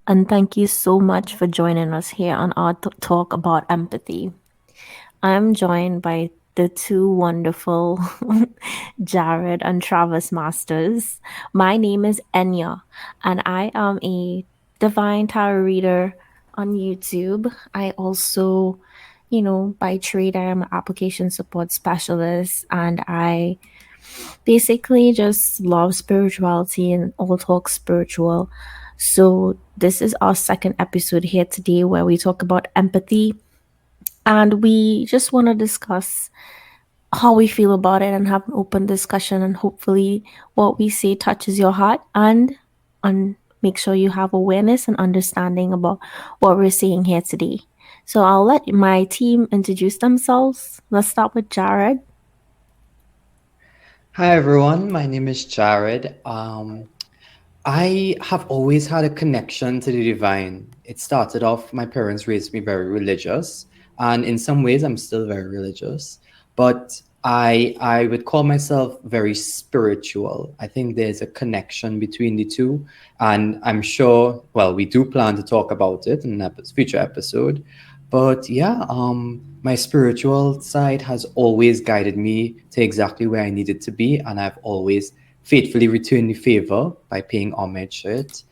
and thank you so much for joining us here on our talk about empathy. I'm joined by the two wonderful Jared and Travis Masters. My name is Enya, and I am a divine tarot reader on YouTube. I also, by trade, I am an application support specialist, and I basically just love spirituality and all talk spiritual. So, this is our second episode here today where we talk about empathy and we just want to discuss how we feel about it and have an open discussion, and hopefully what we say touches your heart and make sure you have awareness and understanding about what we're saying here today. So I'll let my team introduce themselves. Let's start with Jared. Hi everyone, my name is Jared. I have always had a connection to the divine. It started off, my parents raised me very religious, and in some ways I'm still very religious, but I would call myself very spiritual. I think there's a connection between the two, and I'm sure, well, we do plan to talk about it in a future episode. But yeah, my spiritual side has always guided me to exactly where I needed to be, and I've always faithfully returned the favor by paying homage to it.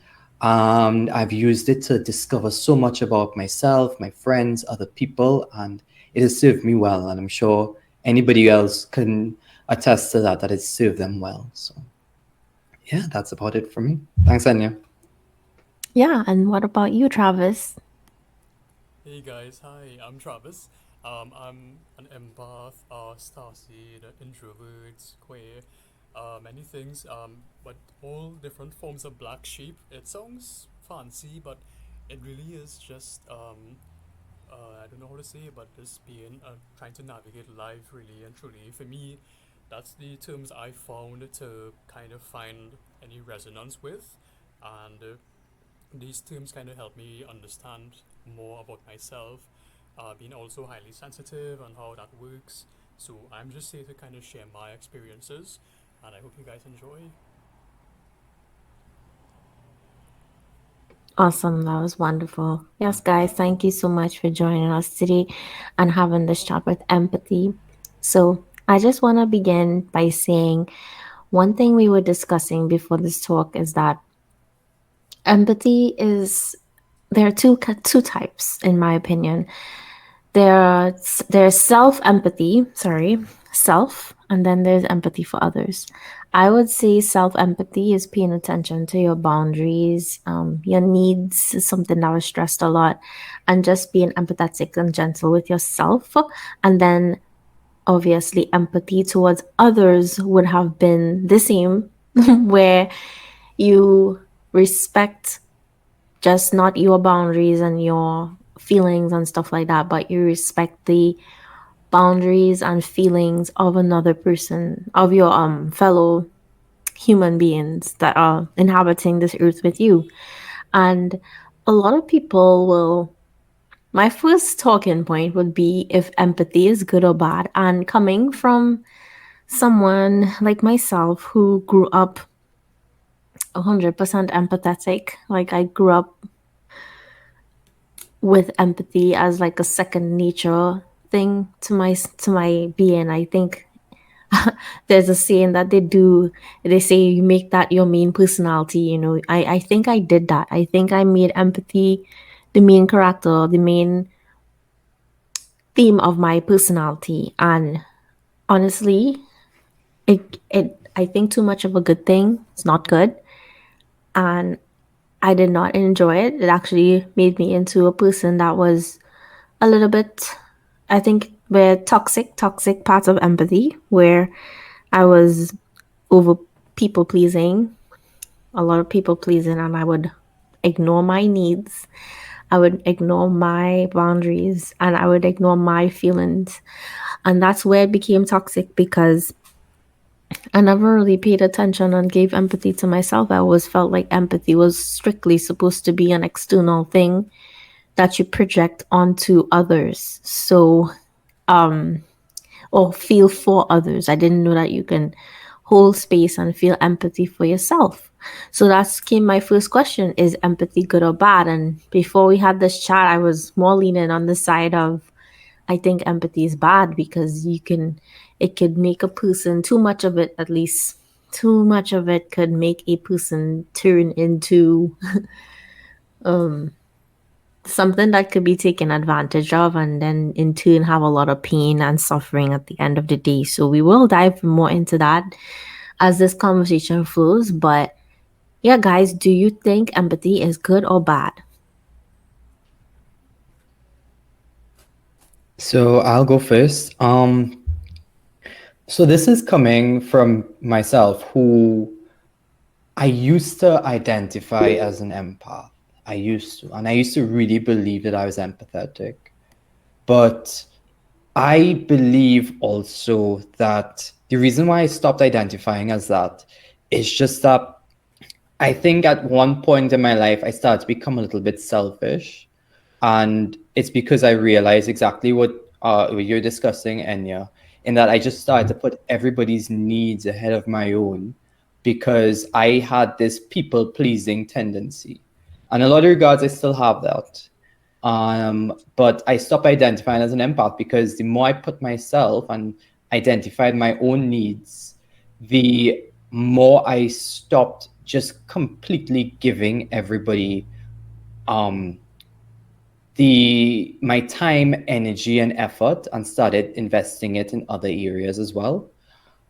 I've used it to discover so much about myself, my friends, other people, and it has served me well. And I'm sure anybody else can attest to that, that it's served them well. So, yeah, that's about it for me. Thanks, Anya. Yeah, and what about you, Travis? Hey guys, hi, I'm Travis. I'm an empath, starseed, introvert, queer, many things, but all different forms of black sheep. It sounds fancy, but it really is just, I don't know how to say it, but just being, trying to navigate life really and truly. For me, that's the terms I found to kind of find any resonance with, and these terms kind of help me understand more about myself, being also highly sensitive and how that works. So I'm just here to kind of share my experiences, and I hope you guys enjoy. Awesome. That was wonderful. Yes, guys, thank you so much for joining us today and having this chat with empathy. So, I just want to begin by saying one thing we were discussing before this talk is that empathy is there are two types in my opinion. There's self empathy, sorry, self, and then there's empathy for others. I would say self empathy is paying attention to your boundaries, your needs is something that was stressed a lot, and just being empathetic and gentle with yourself. And then obviously empathy towards others would have been the same, where you respect just not your boundaries and your feelings and stuff like that, but you respect the boundaries and feelings of another person, of your fellow human beings that are inhabiting this earth with you. And a lot of people will my first talking point would be if empathy is good or bad. And coming from someone like myself who grew up 100% empathetic, like I grew up with empathy as like a second nature thing to my being. I think there's a saying that they say you make that your main personality. I think I did that. I think I made empathy the main character, the main theme of my personality. And honestly, it I think too much of a good thing. It's not good. And I did not enjoy it. It actually made me into a person that was a little bit, I think, where toxic parts of empathy, where I was over people pleasing, a lot of people pleasing, and I would ignore my needs. I would ignore my boundaries and I would ignore my feelings. And that's where it became toxic because I never really paid attention and gave empathy to myself. I always felt like empathy was strictly supposed to be an external thing that you project onto others. So, or feel for others. I didn't know that you can hold space and feel empathy for yourself. So that's came my first question: is empathy good or bad? And before we had this chat, I was more leaning on the side of I think empathy is bad because it could make a person too much of it, at least too much of it could make a person turn into something that could be taken advantage of and then in turn have a lot of pain and suffering at the end of the day. So we will dive more into that as this conversation flows. But yeah, guys, do you think empathy is good or bad? So I'll go first. So this is coming from myself, who I used to identify as an empath. I used to really believe that I was empathetic. But I believe also that the reason why I stopped identifying as that is just that I think at one point in my life, I started to become a little bit selfish. And it's because I realized exactly what you're discussing, Enya, in that I just started to put everybody's needs ahead of my own because I had this people pleasing tendency. And in a lot of regards, I still have that. But I stopped identifying as an empath because the more I put myself and identified my own needs, the more I stopped just completely giving everybody um, the my time, energy, and effort, and started investing it in other areas as well.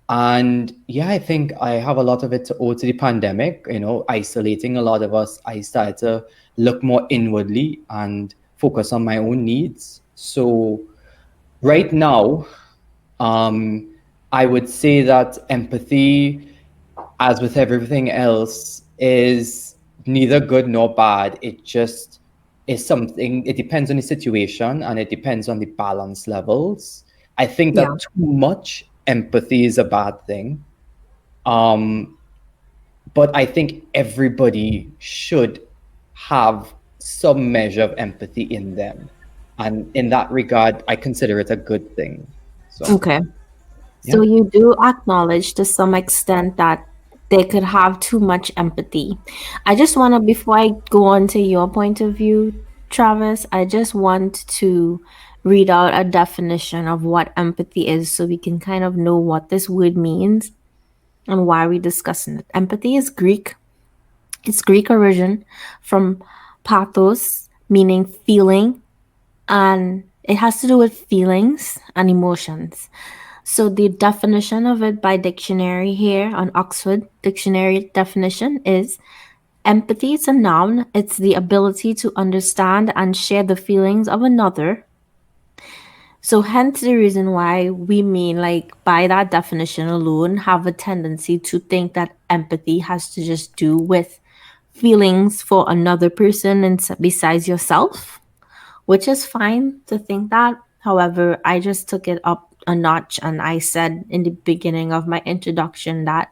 And yeah, I think I have a lot of it to owe to the pandemic, isolating a lot of us. I started to look more inwardly and focus on my own needs. So right now, um, I would say that empathy, as with everything else, is neither good nor bad. It just is something, it depends on the situation and it depends on the balance levels. I think Yeah. that too much empathy is a bad thing. Um, but I think everybody should have some measure of empathy in them. And in that regard, I consider it a good thing. So, Okay. yeah. So you do acknowledge to some extent that they could have too much empathy. I just want to, before I go on to your point of view, Travis, I just want to read out a definition of what empathy is so we can kind of know what this word means and why we're discussing it. Empathy is Greek. It's Greek origin from pathos, meaning feeling, and it has to do with feelings and emotions. So the definition of it by dictionary here on Oxford Dictionary definition is empathy is a noun. It's the ability to understand and share the feelings of another. So hence the reason why we mean like by that definition alone have a tendency to think that empathy has to just do with feelings for another person and besides yourself, which is fine to think that. However, I just took it up a notch and I said in the beginning of my introduction that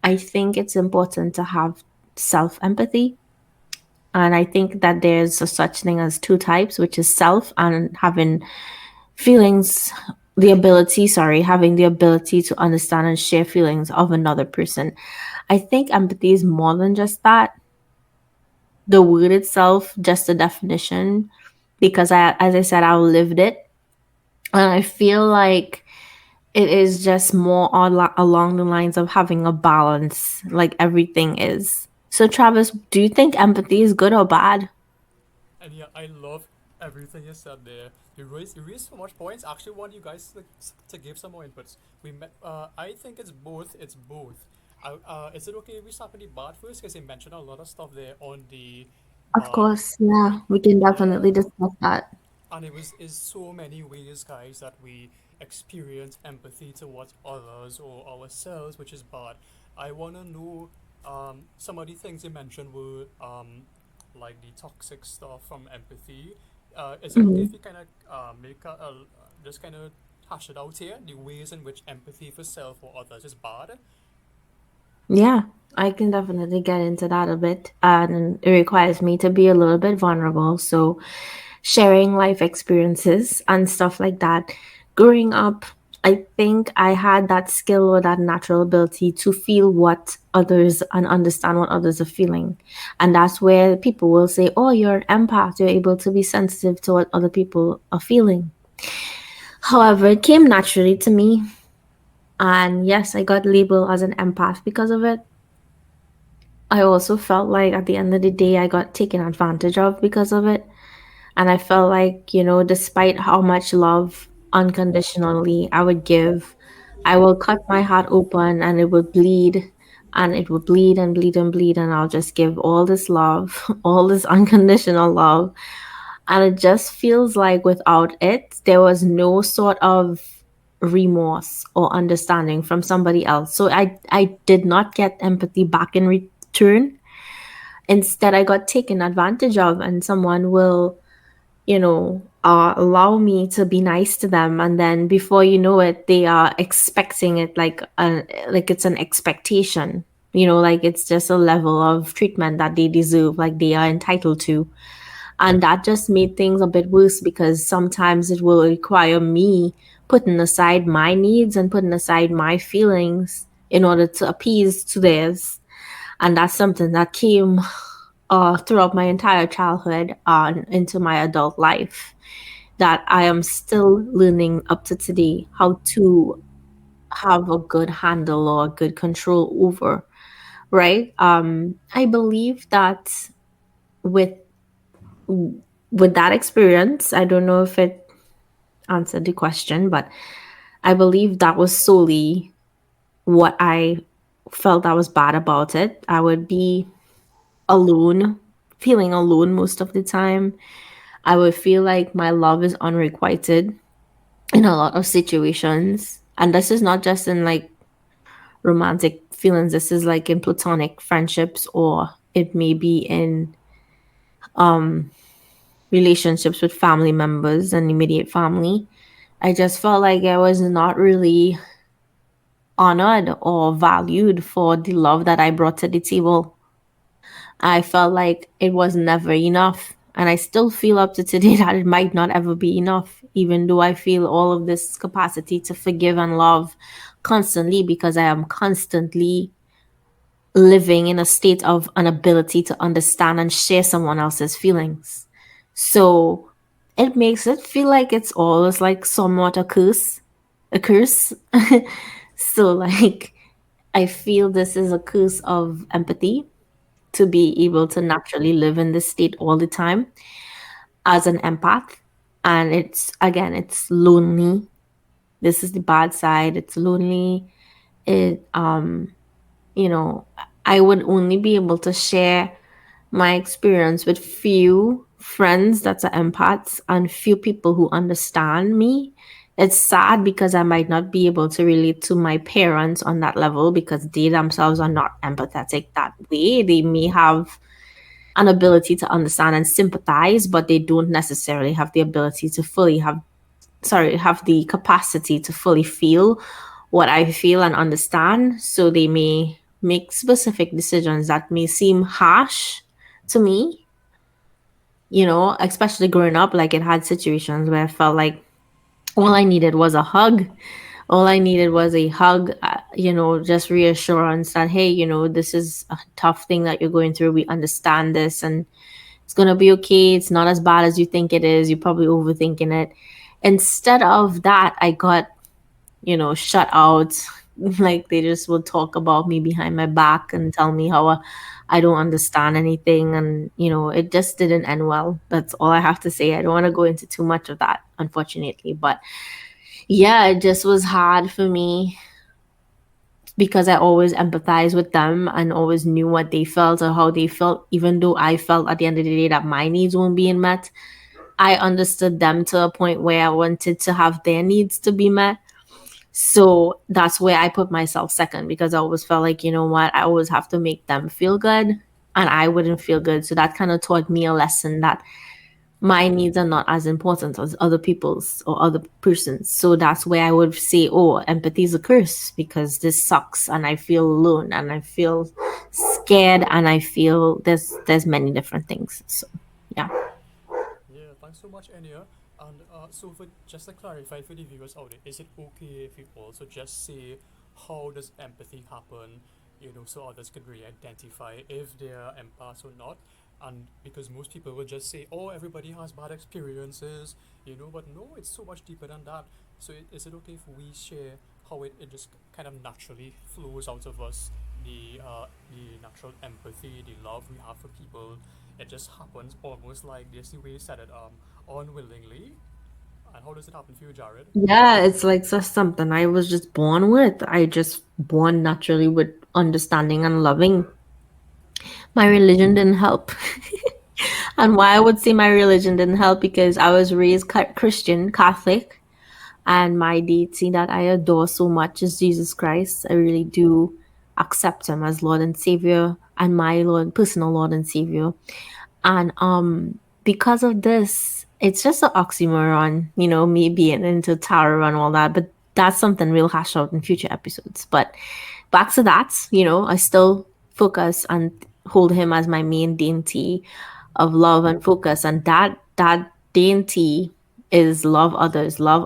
I think it's important to have self empathy. And I think that there's a such thing as two types, which is self and having feelings, having the ability to understand and share feelings of another person. I think empathy is more than just that. The word itself, just a definition, because as I said, I lived it. And I feel like it is just more along the lines of having a balance, like everything is. So, Travis, do you think empathy is good or bad? And yeah, I love everything you said there. You raised so much points. Actually, want you guys to give some more inputs. I think it's both. It's both. Is it okay if we start with the bad first? Because they mentioned a lot of stuff there on the, Of um, course, yeah, we can yeah, definitely discuss that. and it was is so many ways, guys, that we experience empathy towards others or ourselves, which is bad. I wanna know, some of the things you mentioned were, like the toxic stuff from empathy. Is it okay Mhm. if you kind of make just kind of hash it out here? The ways in which empathy for self or others is bad. Yeah, I can definitely get into that a bit. And it requires me to be a little bit vulnerable. So, sharing life experiences and stuff like that. Growing up, I think I had that skill or that natural ability to feel what others and understand what others are feeling. And that's where people will say, oh, you're an empath. You're able to be sensitive to what other people are feeling. However, it came naturally to me. And yes, I got labeled as an empath because of it. I also felt like at the end of the day, I got taken advantage of because of it. And I felt like, despite how much love unconditionally I would give, I will cut my heart open and it would bleed and it would bleed and bleed and bleed. And I'll just give all this love, all this unconditional love. And it just feels like without it, there was no sort of remorse or understanding from somebody else. So I did not get empathy back in return. Instead, I got taken advantage of, and someone will allow me to be nice to them, and then before you know it, they are expecting it like it's an expectation. Like it's just a level of treatment that they deserve, like they are entitled to. And that just made things a bit worse because sometimes it will require me putting aside my needs and putting aside my feelings in order to appease to theirs. And that's something that came throughout my entire childhood and into my adult life, that I am still learning up to today how to have a good handle or a good control over, right? I believe that with with that experience, I don't know if it answered the question, but I believe that was solely what I felt that was bad about it. I would be alone, feeling alone most of the time. I would feel like my love is unrequited in a lot of situations. And this is not just in like romantic feelings, this is like in platonic friendships, or it may be in relationships with family members and immediate family. I just felt like I was not really honored or valued for the love that I brought to the table. I felt like it was never enough. And I still feel up to today that it might not ever be enough, even though I feel all of this capacity to forgive and love constantly, because I am constantly living in a state of an ability to understand and share someone else's feelings. So it makes it feel like it's always like somewhat a curse. A curse. So, like, I feel this is a curse of empathy, to be able to naturally live in this state all the time as an empath. And it's, again, it's lonely. This is the bad side. It's lonely. It you know I would only be able to share my experience with few friends that's an empaths and few people who understand me. It's sad because I might not be able to relate to my parents on that level because they themselves are not empathetic that way. They may have an ability to understand and sympathize, but they don't necessarily have the ability to fully have the capacity to fully feel what I feel and understand. So they may make specific decisions that may seem harsh to me, especially growing up. Like, it had situations where I felt like all I needed was a hug. All I needed was a hug, just reassurance that, hey, this is a tough thing that you're going through. We understand this and it's going to be okay. It's not as bad as you think it is. You're probably overthinking it. Instead of that, I got, shut out. Like, they just would talk about me behind my back and tell me how I don't understand anything. And, it just didn't end well. That's all I have to say. I don't want to go into too much of that, unfortunately. But yeah, it just was hard for me because I always empathized with them and always knew what they felt or how they felt, even though I felt at the end of the day that my needs weren't being met. I understood them to a point where I wanted to have their needs to be met. So that's where I put myself second, because I always felt like, you know what, I always have to make them feel good and I wouldn't feel good. So that kind of taught me a lesson that my needs are not as important as other people's or other persons. So that's where I would say, oh, empathy is a curse because this sucks and I feel alone and I feel scared and I feel there's many different things. So yeah. Yeah, thanks so much, Enya. And so, for just to clarify for the viewers out there, is it okay if we also just say how does empathy happen? You know, so others can really identify if they are empaths or not. And because most people will just say, "Oh, everybody has bad experiences," you know, but no, it's so much deeper than that. So, is it okay if we share how it just kind of naturally flows out of us? The natural empathy, the love we have for people, it just happens almost like just the way you said it, unwillingly. And how does it happen for you, Jared? Yeah, it's like just something I was just born with. I just born naturally with understanding and loving. My religion didn't help. And why I would say my religion didn't help, because I was raised Christian, Catholic, and my deity that I adore so much is Jesus Christ. I really do accept him as Lord and Savior, and my Lord, personal Lord and Savior. And because of this, it's just an oxymoron, me being into tarot and all that. But that's something we'll hash out in future episodes. But back to that, I still focus and hold him as my main deity of love and focus. And that deity is love others, serve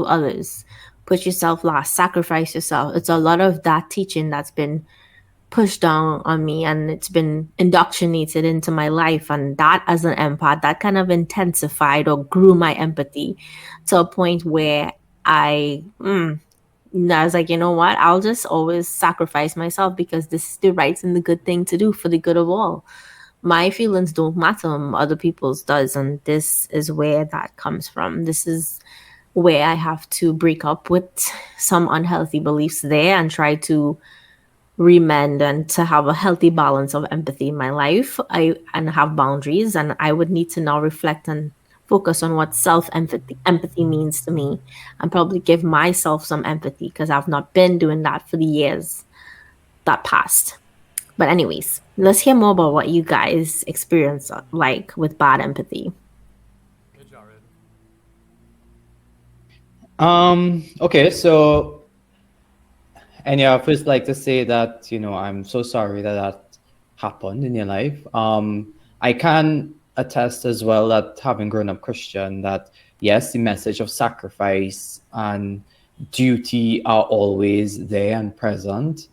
others, put yourself last, sacrifice yourself. It's a lot of that teaching that's been pushed down on me, and it's been indoctrinated into my life. And that, as an empath, that kind of intensified or grew my empathy to a point where I I was like, you know what, I'll just always sacrifice myself, because this is the right and the good thing to do for the good of all. My feelings don't matter, other people's does. And this is where that comes from. This is where I have to break up with some unhealthy beliefs there and try to remend and to have a healthy balance of empathy in my life. I and have boundaries, and I would need to now reflect and focus on what self empathy means to me, and probably give myself some empathy, because I've not been doing that for the years that passed. But anyways, let's hear more about what you guys experience like with bad empathy. Yeah, Jared. Okay, so and yeah, I first like to say that, I'm so sorry that that happened in your life. I can attest as well that, having grown up Christian, that yes, the message of sacrifice and duty are always there and present.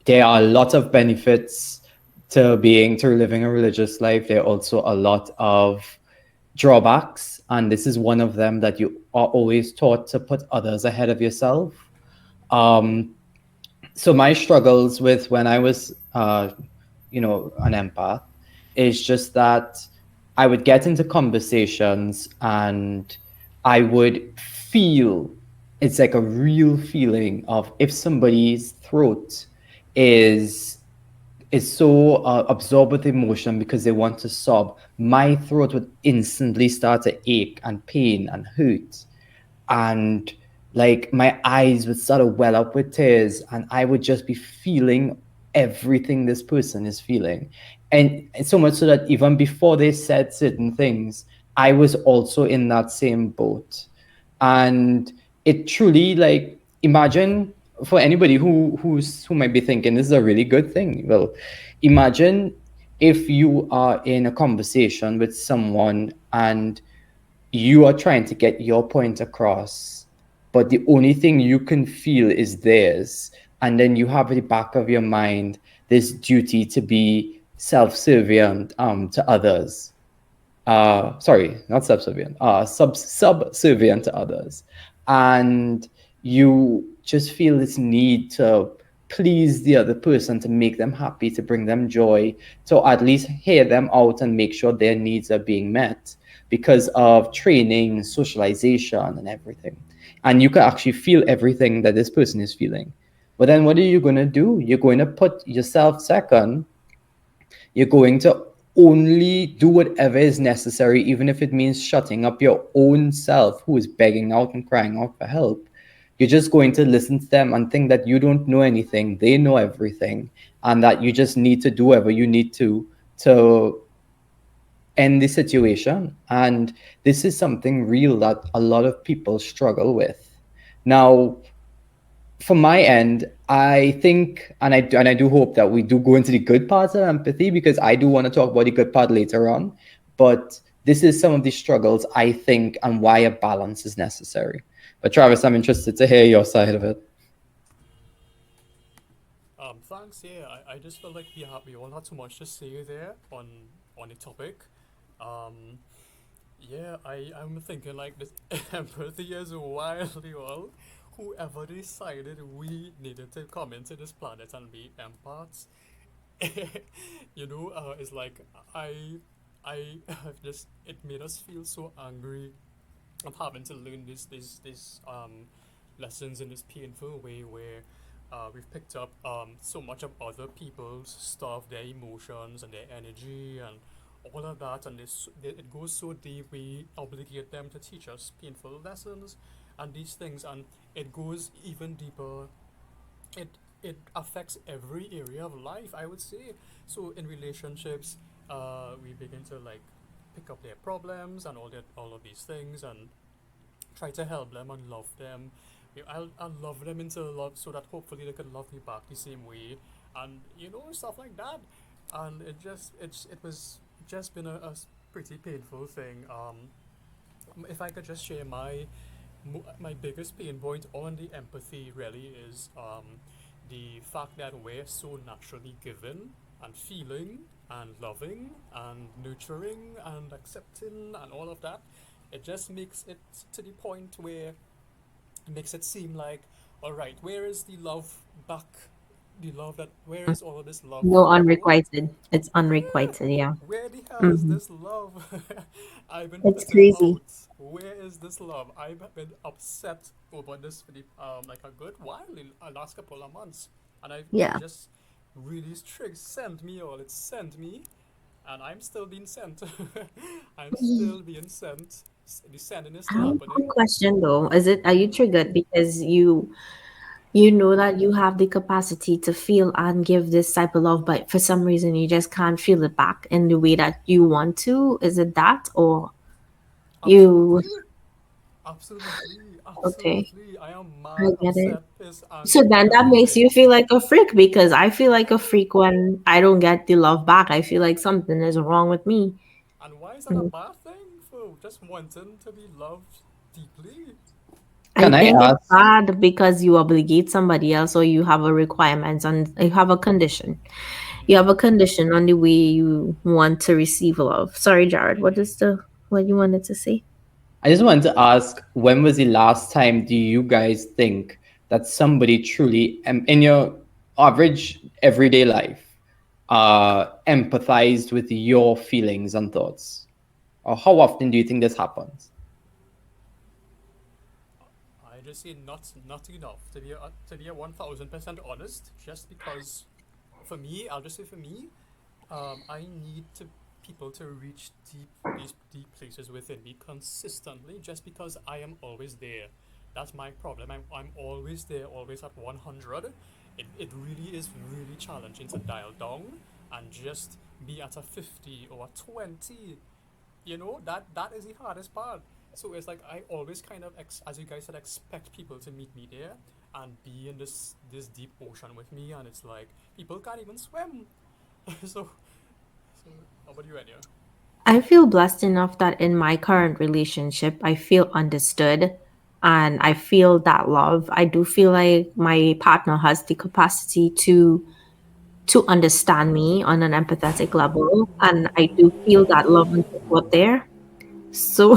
There are a lot of benefits to living a religious life. There are also a lot of drawbacks, and this is one of them, that you are always taught to put others ahead of yourself. Um, so my struggles with when I was, an empath, is just that I would get into conversations and I would feel, it's like a real feeling of, if somebody's throat is so absorbed with emotion because they want to sob, my throat would instantly start to ache and pain and hurt, and like my eyes would sort of well up with tears, and I would just be feeling everything this person is feeling. And so much so that even before they said certain things, I was also in that same boat. And it truly, like, imagine, for anybody who might be thinking this is a really good thing, well, imagine if you are in a conversation with someone and you are trying to get your point across, but the only thing you can feel is theirs. And then you have at the back of your mind this duty to be self-servient to others. Sorry, not subservient, subservient to others. And you just feel this need to please the other person, to make them happy, to bring them joy, to at least hear them out and make sure their needs are being met because of training, socialization, and everything. And you can actually feel everything that this person is feeling. But then what are you going to do? You're going to put yourself second. You're going to only do whatever is necessary, even if it means shutting up your own self, who is begging out and crying out for help. You're just going to listen to them and think that you don't know anything, they know everything, and that you just need to do whatever you need to end the situation. And this is something real that a lot of people struggle with. Now, from my end, I think, and I do hope that we do go into the good parts of empathy, because I do want to talk about the good part later on. But this is some of the struggles I think and why a balance is necessary. But Travis, I'm interested to hear your side of it. Thanks. Yeah, I just felt like we all had so much to say there on the topic. Um, yeah, I'm thinking like this empathy is wildly well. Whoever decided we needed to come into this planet and be empaths, it's like I I just it made us feel so angry of having to learn these lessons in this painful way where we've picked up so much of other people's stuff, their emotions and their energy and all of that, and it goes so deep. We obligate them to teach us painful lessons and these things, and it goes even deeper. It affects every area of life, I would say. So in relationships, we begin to like pick up their problems and all of these things and try to help them and love them. I'll love them into love so that hopefully they could love me back the same way, and stuff like that. And it was just been a pretty painful thing. If I could just share my biggest pain point on the empathy really is the fact that we're so naturally given and feeling and loving and nurturing and accepting and all of that. It just makes it to the point where it makes it seem like, all right, where is the love back? The love that where is all of this love? No You know, unrequited. It's yeah. unrequited, yeah. Where the hell is Hmm. this love I've been It's putting crazy. out? Where is this love? I've been upset over this for the like a good while in the last couple of months, and it Yeah. just really sent me all. It sent me, and I'm still being sent. I'm still being sent. The sending is still Quick happening. question though. Are you triggered because you know that you have the capacity to feel and give this type of love, but for some reason you just can't feel it back in the way that you want to? Is it that or you Absolutely, absolutely, okay. absolutely. I am I mad, get it. upset, pissed, So angry, then that makes everything. you feel like a freak because I feel like a freak when I don't get the love back. I feel like something is wrong with me. And why is that a bad thing for just wanting to be loved deeply? I Can I think it's ask? bad because you obligate somebody else or you have a requirement and you have a condition. You have a Mm-hmm. condition on the way you want to receive love. Sorry, Jared. Mm-hmm. What you wanted to say? I just wanted to ask, when was the last time do you guys think that somebody truly, in your average everyday life, empathized with your feelings and thoughts? Or how often do you think this happens? I just say not enough to be a 1,000% honest. Just because, for me, I'll just say for me, I need to people to reach these deep places within me consistently. Just because I am always there, that's my problem. I'm always there, always at 100. It really is really challenging to dial down and just be at a 50 or a 20. That is the hardest part. So it's like I always kind of as you guys said, expect people to meet me there and be in this deep ocean with me, and it's like people can't even swim. so so how about you, Enya? I feel blessed enough that in my current relationship, I feel understood and I feel that love. I do feel like my partner has the capacity to understand me on an empathetic level, and I do feel that love and support there. So,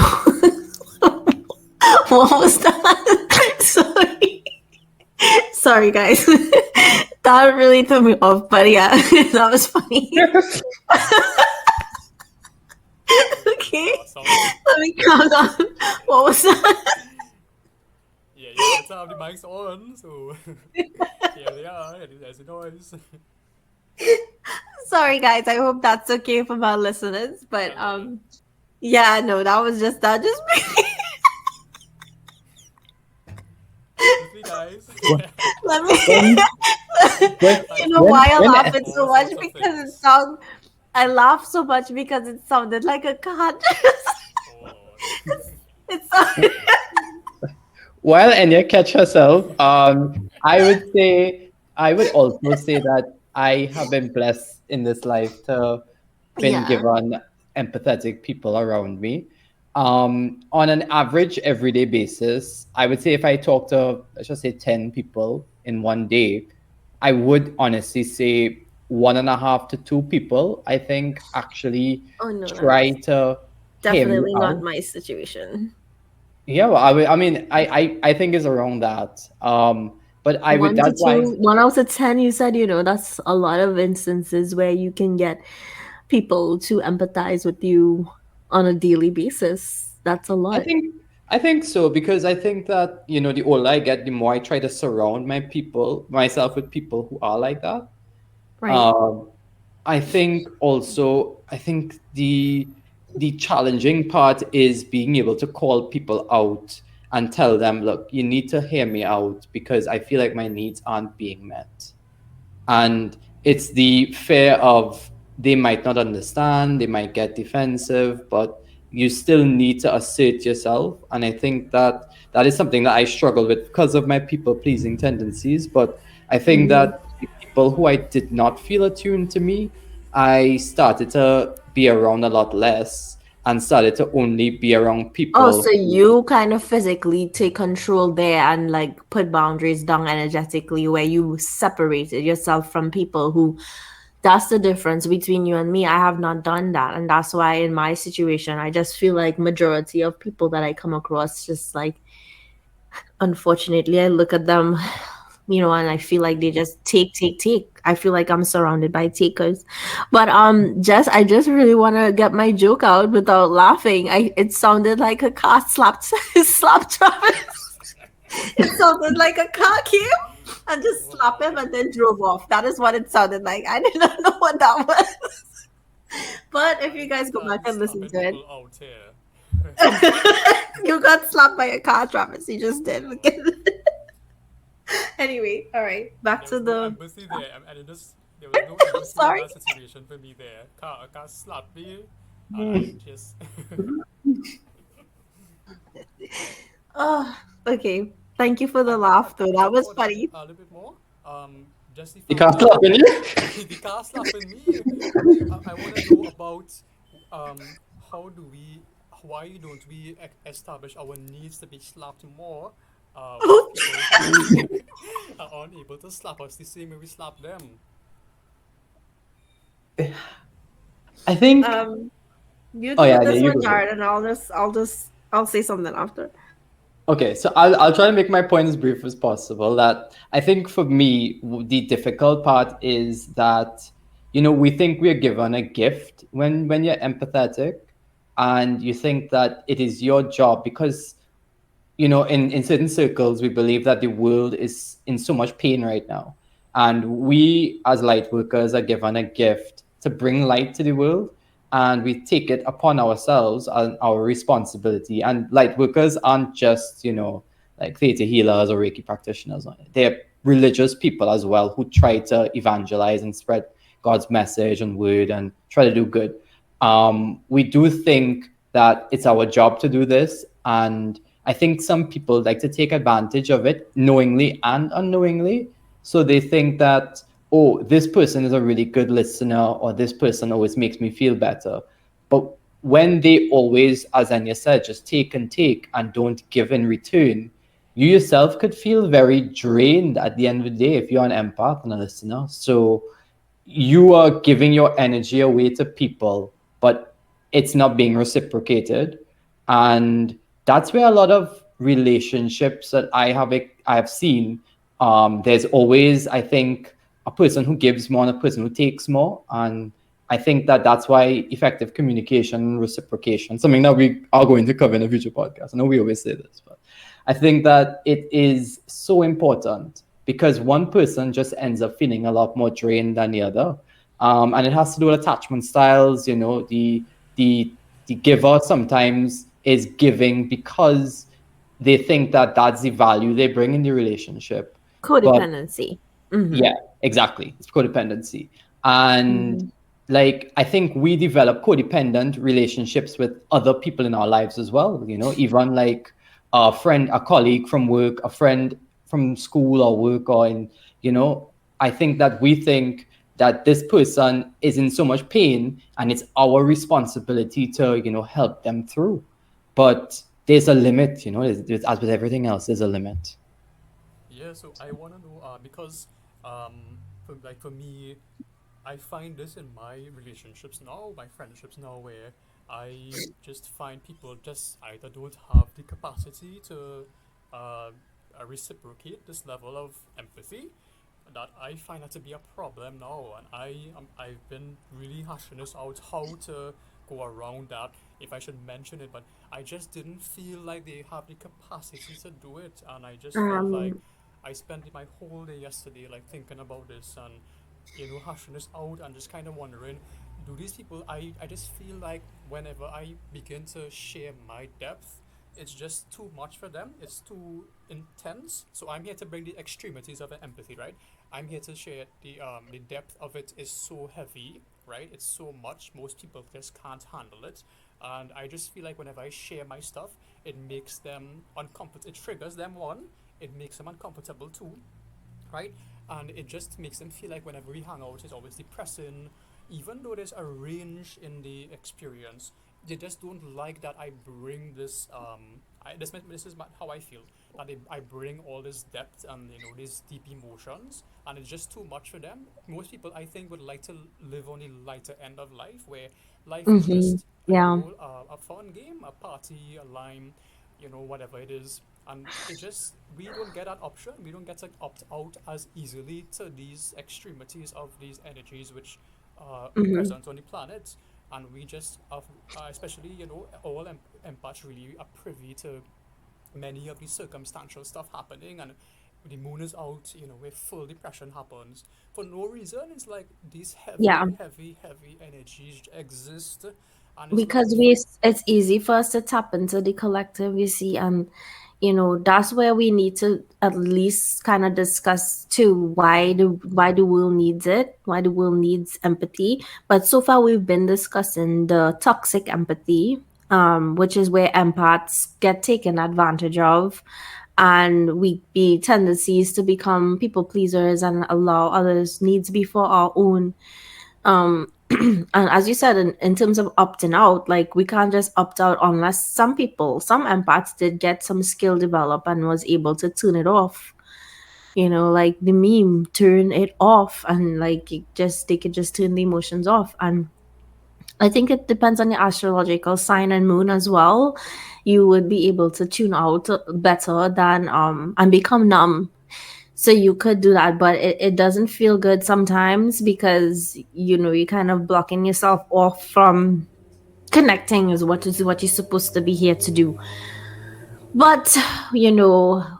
what was that? Sorry, sorry, guys. That really threw me off, but yeah, that was funny. Okay, Awesome. let me calm down. What was that? Yeah, you're good to have the mics on. So here they are. There's the noise. Sorry, guys. I hope that's okay for my listeners. I But love it. yeah, no, that just Excuse me, guys. let me. When, when, You Sometimes know we when, why I forget when, laugh it so all much sorts of because it things. sounds. I laugh so much because it sounded like a cat. Oh Lord. It's while Enya catch herself, I would also say that I have been blessed in this life to been yeah. given empathetic people around me. On an average everyday basis, I would say if I talk to, let's just say, 10 people in one day, I would honestly say one and a half to two people, I think, actually Oh no, try that's to hear me definitely not out. my situation. Yeah, well, I mean, I think it's around that. But I would, One to that's why, two, 1 out of 10, you said, that's a lot of instances where you can get people to empathize with you on a daily basis. That's a I lot, think I think so, because I think that, the older I get, the more I try to surround myself with people who are like that. right? Um, I think the challenging part is being able to call people out and tell them, look, you need to hear me out because I feel like my needs aren't being met. And it's the fear of they might not understand, they might get defensive, but you still need to assert yourself. And I think that that is something that I struggle with because of my people pleasing tendencies. But I think Mhm. that the people who I did not feel attuned to me, I started to be around a lot less and started to only be around Oh, people so who, you kind of physically take control there and like put boundaries down energetically where you separated yourself from people who that's the difference between you and me. I have not done that. And that's why in my situation, I just feel like majority of people that I come across just like unfortunately I look at them, and I feel like they just take, take, take. I feel like I'm surrounded by takers. But I just really wanna get my joke out without laughing. It sounded like a car slapped slapped Travis. It sounded like a car came and just slapped him Wow. and then drove off. That is what it sounded like. I did not know what that was. But if I you think guys it's go back done and listen slapping to it, people out here. you got slapped by a car, Travis. You just did. Anyway, all right. Back There to was no the. empathy there. There was no I'm empathy in sorry. that situation for me there. A car slapped me, and I just Oh, okay. Thank you for the I laugh, though. can That talk was about that funny. a little bit more. Just the they fact can't that stop you. the car slapping me. I want to know about how do we, why don't we establish our needs to be slapped more with people who are unable to slap us the same way we slap them. I think, um, you oh do yeah, with yeah, this you one, go first. Jared, and I'll say something after. Okay, so I'll try to make my point as brief as possible. That I think for me, the difficult part is that, we think we're given a gift when you're empathetic, and you think that it is your job because, in certain circles, we believe that the world is in so much pain right now. And we, as light workers, are given a gift to bring light to the world. And we take it upon ourselves and our responsibility. And light workers aren't just, like theta healers or Reiki practitioners. They're religious people as well who try to evangelize and spread God's message and word and try to do good. We do think that it's our job to do this. And I think some people like to take advantage of it knowingly and unknowingly. So they think that, oh, this person is a really good listener, or this person always makes me feel better. But when they always, as Anya said, just take and take and don't give in return, you yourself could feel very drained at the end of the day if you're an empath and a listener. So you are giving your energy away to people, but it's not being reciprocated. And that's where a lot of relationships that I have seen, there's always, I think, a person who gives more and a person who takes more. And I think that that's why effective communication and reciprocation, something that we are going to cover in a future podcast. I know we always say this, but I think that it is so important because one person just ends up feeling a lot more drained than the other. And it has to do with attachment styles. The the giver sometimes is giving because they think that that's the value they bring in the relationship. But Codependency. Mm-hmm. yeah, exactly. It's codependency. And Mm-hmm. like I think we develop codependent relationships with other people in our lives as well, even like a friend, a colleague from work, a friend from school or work, or in, I think that we think that this person is in so much pain, and it's our responsibility to, help them through. But there's a limit, as with everything else, there's a limit. Yeah, so I want to know because for me, I find this in my relationships now, my friendships now, where I just find people just either don't have the capacity to uh, reciprocate this level of empathy, that I find that to be a problem now, and I've been really hashing this out how to go around that, if I should mention it, but I just didn't feel like they have the capacity to do it, and I just felt like Um, I spent my whole day yesterday like thinking about this and hashing this out and just kind of wondering, do these people, I just feel like whenever I begin to share my depth, it's just too much for them. It's too intense. So I'm here to bring the extremities of empathy, right? I'm here to share the depth of it is so heavy, right? It's so much. Most people just can't handle it, and I just feel like whenever I share my stuff, it makes them uncomfortable. It triggers them one. It makes them uncomfortable too, right? And it just makes them feel like whenever we hang out, it's always depressing, even though there's a range in the experience. They just don't like that I bring this. This is how I feel. That I bring all this depth and these deep emotions, and it's just too much for them. Most people, I think, would like to live on the lighter end of life, where life is mhm. just Yeah. a fun game, a party, a lime, whatever it is. And it just, we don't get that option. We don't get to opt out as easily to these extremities of these energies which are Mhm. present on the planet. And we just, especially, all empaths really are privy to many of the circumstantial stuff happening, and the moon is out, where full depression happens for no reason. It's like these Yeah. heavy, heavy, heavy energies exist, and it's like Because it's easy for us to tap into the collective, you see, and that's where we need to at least kind of discuss too, why the world needs it, why the world needs empathy. But so far we've been discussing the toxic empathy, which is where empaths get taken advantage of, and we be tendencies to become people pleasers and allow others needs before our own. And as you said, in terms of opting out, like we can't just opt out unless some empaths did get some skill develop and was able to turn it off. Like the meme, turn it off, and like they could just turn the emotions off. And I think it depends on the astrological sign and moon as well. You would be able to tune out better than and become numb, so you could do that, but it doesn't feel good sometimes because you're kind of blocking yourself off from connecting is what you're supposed to be here to do. But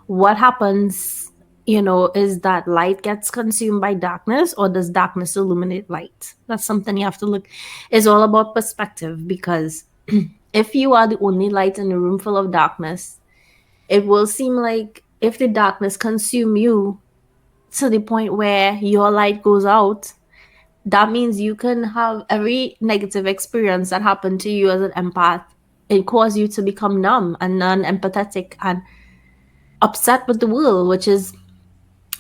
what happens, is that light gets consumed by darkness, or does darkness illuminate light? That's something you have to look. It's all about perspective, because if you are the only light in a room full of darkness, it will seem like if the darkness consume you to the point where your light goes out, that means you can have every negative experience that happened to you as an empath. It cause you to become numb and non-empathetic and upset with the world, which is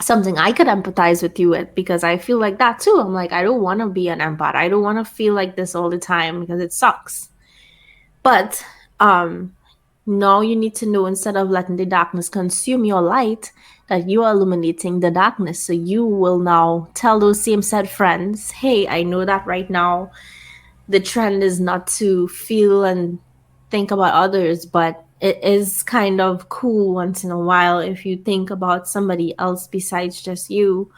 something I could empathize with you with, because I feel like that too. I'm like, I don't want to be an empath. I don't want to feel like this all the time because it sucks. But um now you need to know, instead of letting the darkness consume your light, that you are illuminating the darkness. So you will now tell those same set friends, hey, I know that right now the trend is not to feel and think about others, but it is kind of cool once in a while if you think about somebody else besides just you,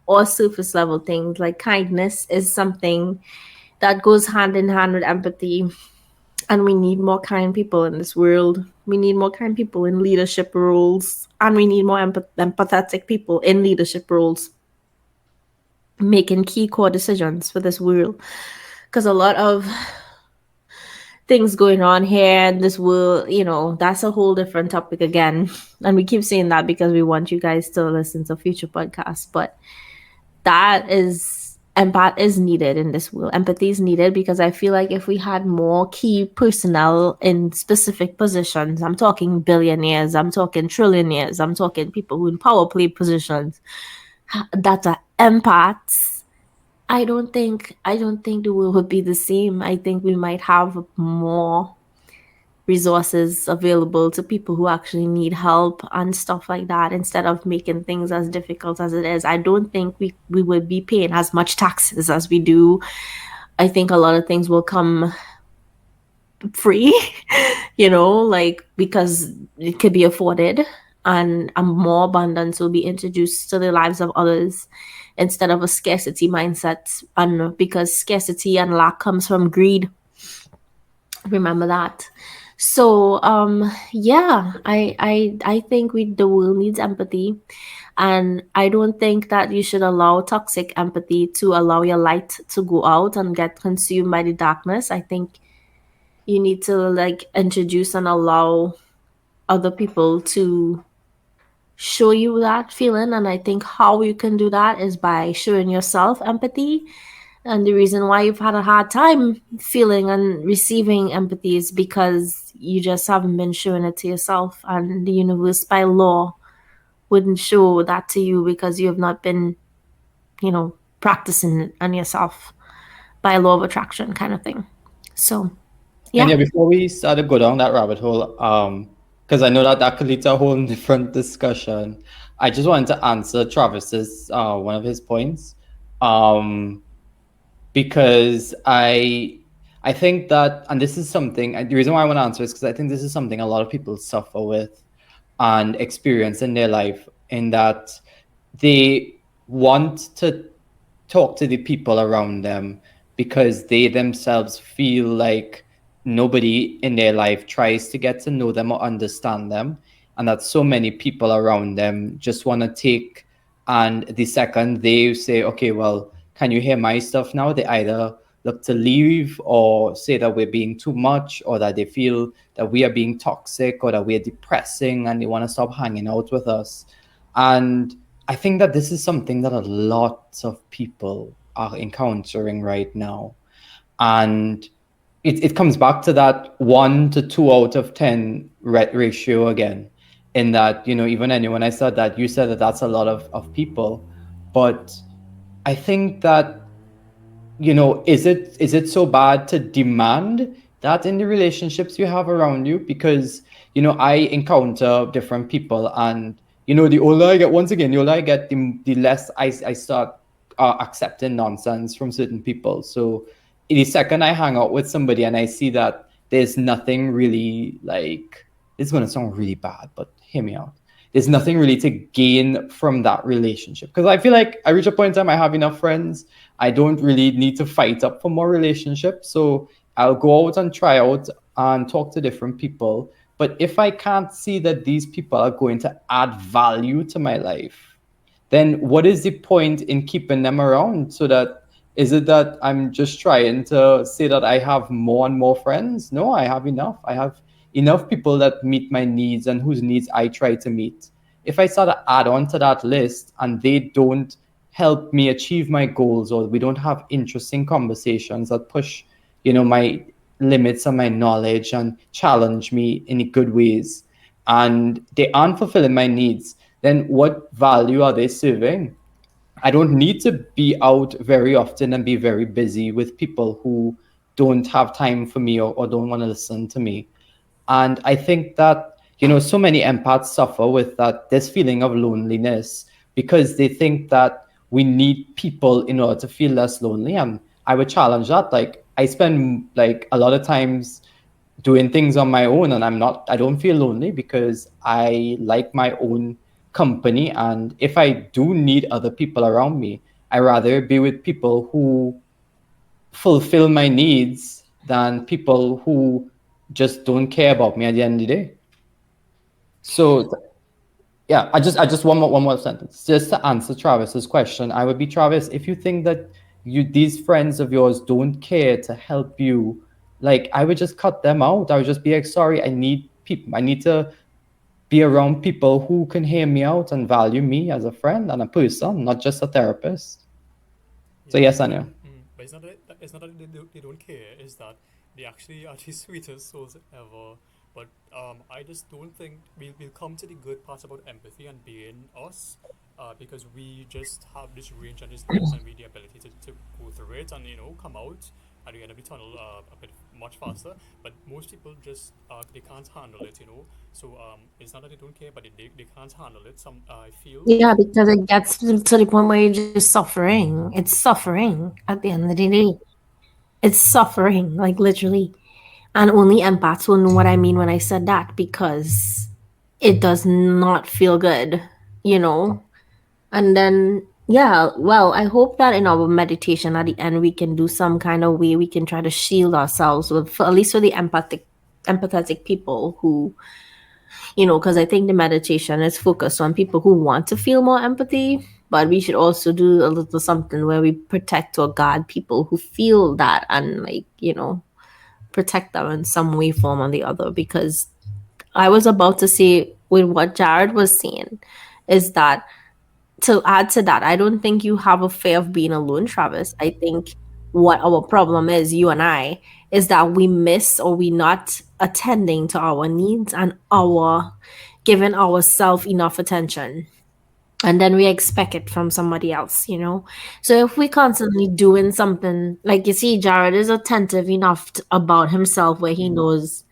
or surface level things. Like kindness is something that goes hand in hand with empathy, and we need more kind people in this world. We need more kind people in leadership roles, and we need more empathetic people in leadership roles, making key core decisions for this world. Because a lot of things going on here in this world, that's a whole different topic again. And we keep saying that because we want you guys to listen to future podcasts. But that is empath is needed in this world. Empathy is needed, because I feel like if we had more key personnel in specific positions, I'm talking billionaires, I'm talking trillionaires, I'm talking people who in power play positions that are empaths, I don't think the world would be the same. I think we might have more resources available to people who actually need help and stuff like that, instead of making things as difficult as it is. I don't think we would be paying as much taxes as we do. I think a lot of things will come free, like because it could be afforded, and a more abundance will be introduced to the lives of others instead of a scarcity mindset. And because scarcity and lack comes from greed, remember that. So yeah, I think the world needs empathy, and I don't think that you should allow toxic empathy to allow your light to go out and get consumed by the darkness. I think you need to like introduce and allow other people to show you that feeling. And I think how you can do that is by showing yourself empathy. And the reason why you've had a hard time feeling and receiving empathy is because you just haven't been showing it to yourself, and the universe by law wouldn't show that to you because you have not been, practicing it on yourself by law of attraction kind of thing. So And yeah. yeah, before we start to go down that rabbit hole, because I know that that could lead to a whole different discussion, I just wanted to answer Travis's one of his points, um, because I think that, and this is something, the reason why I want to answer is because I think this is something a lot of people suffer with and experience in their life, in that they want to talk to the people around them because they themselves feel like nobody in their life tries to get to know them or understand them, and that so many people around them just want to take, and the second they say, okay, well, can you hear my stuff now, they either look to leave or say that we're being too much, or that they feel that we are being toxic or that we're depressing and they want to stop hanging out with us. And I think that this is something that a lot of people are encountering right now. And it comes back to that 1 to 2 out of 10 ratio again. In that, even anyone I said that, you said that that's a lot of people. But I think that, is it so bad to demand that in the relationships you have around you? Because I encounter different people, and the older I get, once again, the older I get, the less I start accepting nonsense from certain people. So the second I hang out with somebody and I see that there's nothing really, like, it's going to sound really bad, but hear me out, there's nothing really to gain from that relationship, because I feel like I reach a point in time I have enough friends. I don't really need to fight up for more relationships. So I'll go out and try out and talk to different people. But if I can't see that these people are going to add value to my life, then what is the point in keeping them around? So that, is it that I'm just trying to say that I have more and more friends? No, I have enough. I have enough people that meet my needs and whose needs I try to meet. If I start to add on to that list and they don't help me achieve my goals, or we don't have interesting conversations that push, my limits and my knowledge and challenge me in good ways, and they aren't fulfilling my needs, then what value are they serving? I don't need to be out very often and be very busy with people who don't have time for me, or don't want to listen to me. And I think that, so many empaths suffer with that, this feeling of loneliness, because they think that we need people in order to feel less lonely. And I would challenge that. Like, I spend like a lot of times doing things on my own, and I don't feel lonely because I like my own company. And if I do need other people around me, I rather be with people who fulfill my needs than people who just don't care about me at the end of the day. So yeah, I just one more sentence just to answer Travis's question. I would be, Travis, if you think that these friends of yours don't care to help you, like, I would just cut them out. I would just be like, sorry, I need people. I need to be around people who can hear me out and value me as a friend and a person, not just a therapist. So Yeah, yes, I know. but it's not that they don't care. It's that they actually are the sweetest souls ever. But I just don't think we'll come to the good part about empathy and being us. because we just have this range and this depth and we the ability to go through it and come out at the end of the tunnel a bit much faster. But most people just they can't handle it, so it's not that they don't care, but they can't handle it. Some I feel. Yeah, because it gets to the point where you're just suffering. It's suffering at the end of the day. It's suffering, like literally. And only empaths will know what I mean when I said that because it does not feel good, you know? And then, yeah, well, I hope that in our meditation at the end, we can do some kind of way we can try to shield ourselves with, for, at least for the empathetic people who, because I think the meditation is focused on people who want to feel more empathy, but we should also do a little something where we protect or guard people who feel that and, like, protect them in some way, form, or the other. Because I was about to say, with what Jared was saying, is that to add to that, I don't think you have a fear of being alone, Travis. I think what our problem is, you and I, is that we miss or we not attending to our needs and our giving ourselves enough attention. And then we expect it from somebody else. So if we constantly doing something, like you see, Jared is attentive enough about himself where he knows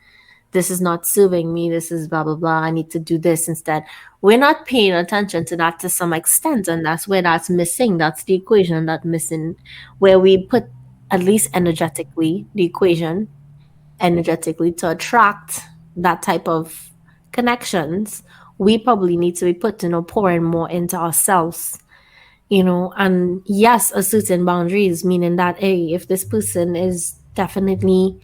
this is not serving me, this is blah blah blah, I need to do this instead. We're not paying attention to that to some extent, and that's where that's missing. That's the equation that's missing, where we put, at least energetically, the equation energetically to attract that type of connections. We probably need to be putting or pouring more into ourselves. And yes, a certain boundaries, meaning that, hey, if this person is definitely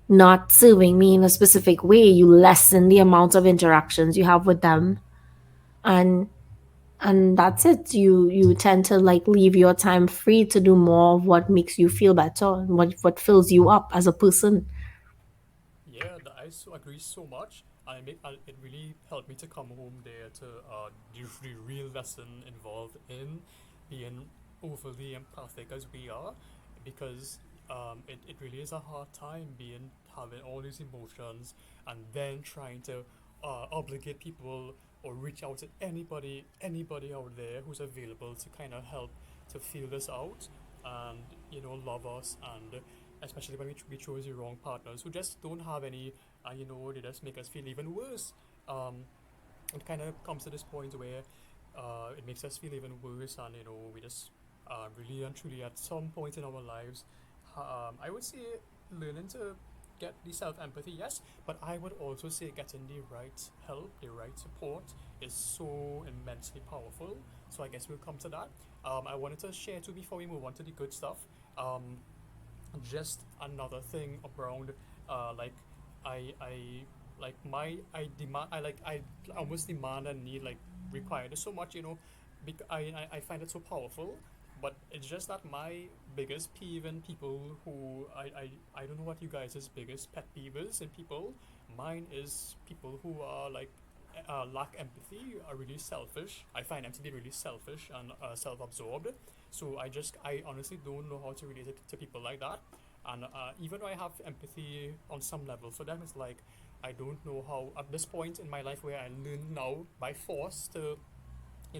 not serving me in a specific way, you lessen the amount of interactions you have with them. And and that's it. You tend to, like, leave your time free to do more of what makes you feel better and what fills you up as a person. Yeah, I so agree so much. It really helped me to come home there to the real lesson involved in being overly empathic as we are, because it really is a hard time being having all these emotions and then trying to obligate people or reach out to anybody out there who's available to kind of help to feel this out and love us, and especially when we chose the wrong partners who just don't have any, they just make us feel even worse. Um, it kind of comes to this point where it makes us feel even worse, and we just really and truly at some point in our lives, I would say learning to get the self empathy, yes, but I would also say getting the right help, the right support is so immensely powerful. So I guess we'll come to that. I wanted to share too before we move on to the good stuff. Um, just another thing around like I like my I demand I almost demand and need, like, require this so much, I find it so powerful. But it's just that my biggest peeve in people who I don't know what you guys' biggest pet peeve is in people. Mine is people who are like lack empathy, are really selfish. I find them to be really selfish and self-absorbed. So I honestly don't know how to relate it to people like that. And even though I have empathy on some level for them, it's like I don't know how at this point in my life where I learn now by force to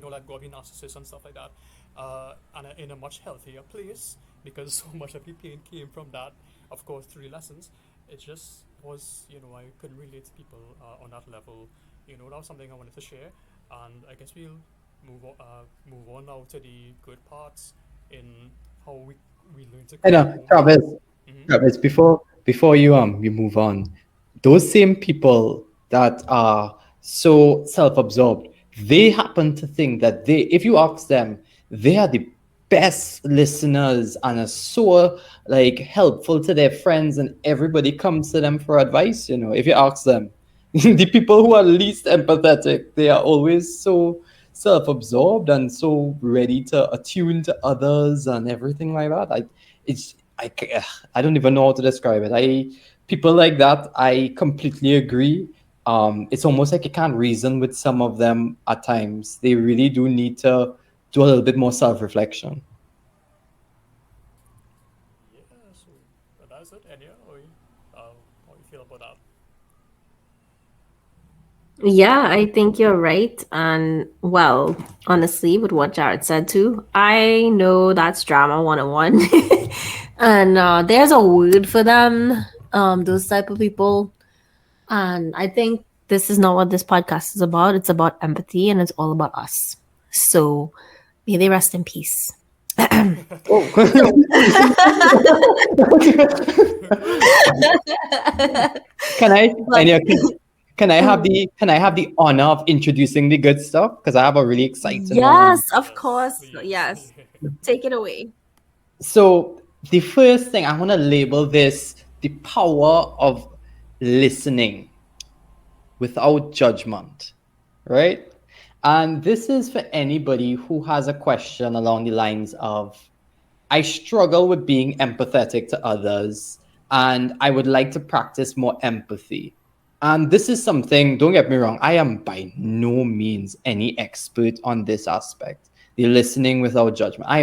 let go of the narcissist and stuff like that, and in a much healthier place, because so much of the pain came from that, of course, through the lessons. It just was, I couldn't relate to people on that level. That was something I wanted to share, and I guess we'll move on now to the good parts in how we learn to I come know, home. Travis. Mm-hmm. Travis, before you move on, those same people that are so self-absorbed, they happen to think that if you ask them, they are the best listeners and are so, like, helpful to their friends, and everybody comes to them for advice. If you ask them, the people who are least empathetic, they are always so self-absorbed and so ready to attune to others and everything like that. It's I don't even know how to describe it. People like that, I completely agree. It's almost like you can't reason with some of them at times. They really do need to do a little bit more self-reflection. Yeah, so that's it. Anya, how you feel about that? Yeah, I think you're right. And well, honestly, with what Jared said too, I know that's drama 101. And there's a word for them, those type of people. And I think this is not what this podcast is about. It's about empathy and it's all about us. So may they rest in peace. Oh. So, Can I, but Anya, can I have the honor of introducing the good stuff? Because I have a really exciting one. yes, of Yes, course. please. Yes. Take it away. So the first thing I want to label this the power of listening without judgment, right? And this is for anybody who has a question along the lines of, I struggle with being empathetic to others, and I would like to practice more empathy. And this is something, don't get me wrong, I am by no means any expert on this aspect. The listening without judgment. I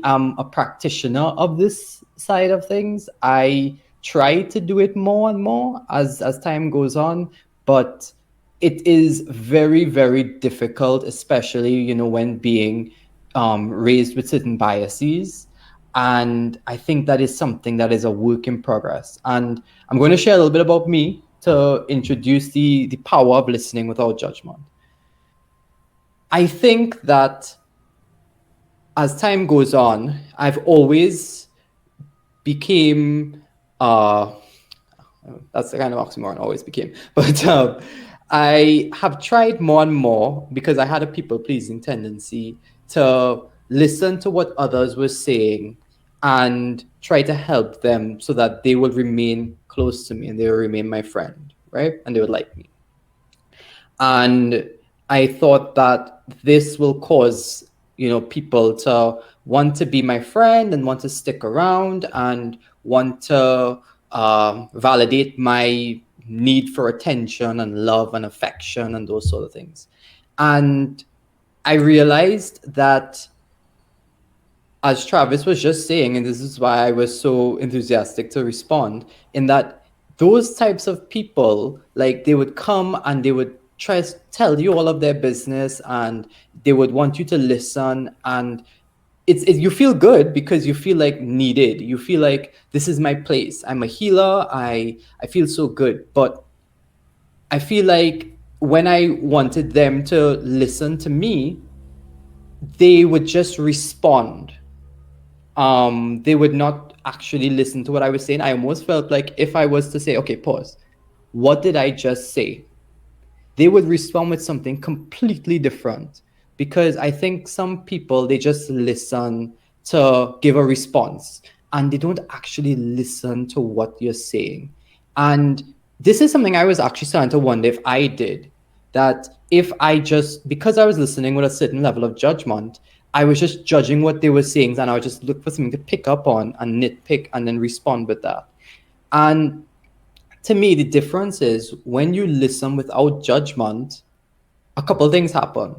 am a practitioner of this side of things. I try to do it more and more as time goes on, but it is very, very difficult, especially, when being raised with certain biases. And I think that is something that is a work in progress. And I'm going to share a little bit about me to introduce the power of listening without judgment. I think that as time goes on, I've always became that's the kind of oxymoron always became. But I have tried more and more because I had a people pleasing tendency to listen to what others were saying and try to help them so that they would remain close to me and they would remain my friend, right? And they would like me. And I thought that this will cause, people to want to be my friend and want to stick around and want to validate my need for attention and love and affection and those sort of things. And I realized that, as Travis was just saying, and this is why I was so enthusiastic to respond, in that those types of people, like, they would come and they would try to tell you all of their business and they would want you to listen. And you feel good because you feel like needed. You feel like this is my place. I'm a healer. I feel so good. But I feel like when I wanted them to listen to me, they would just respond. They would not actually listen to what I was saying. I almost felt like if I was to say, okay, pause, what did I just say? They would respond with something completely different, because I think some people, they just listen to give a response and they don't actually listen to what you're saying. And this is something I was actually starting to wonder if I did. That if I just, because I was listening with a certain level of judgment, I was just judging what they were saying and I would just look for something to pick up on and nitpick and then respond with that. And to me, the difference is when you listen without judgment, a couple things happen.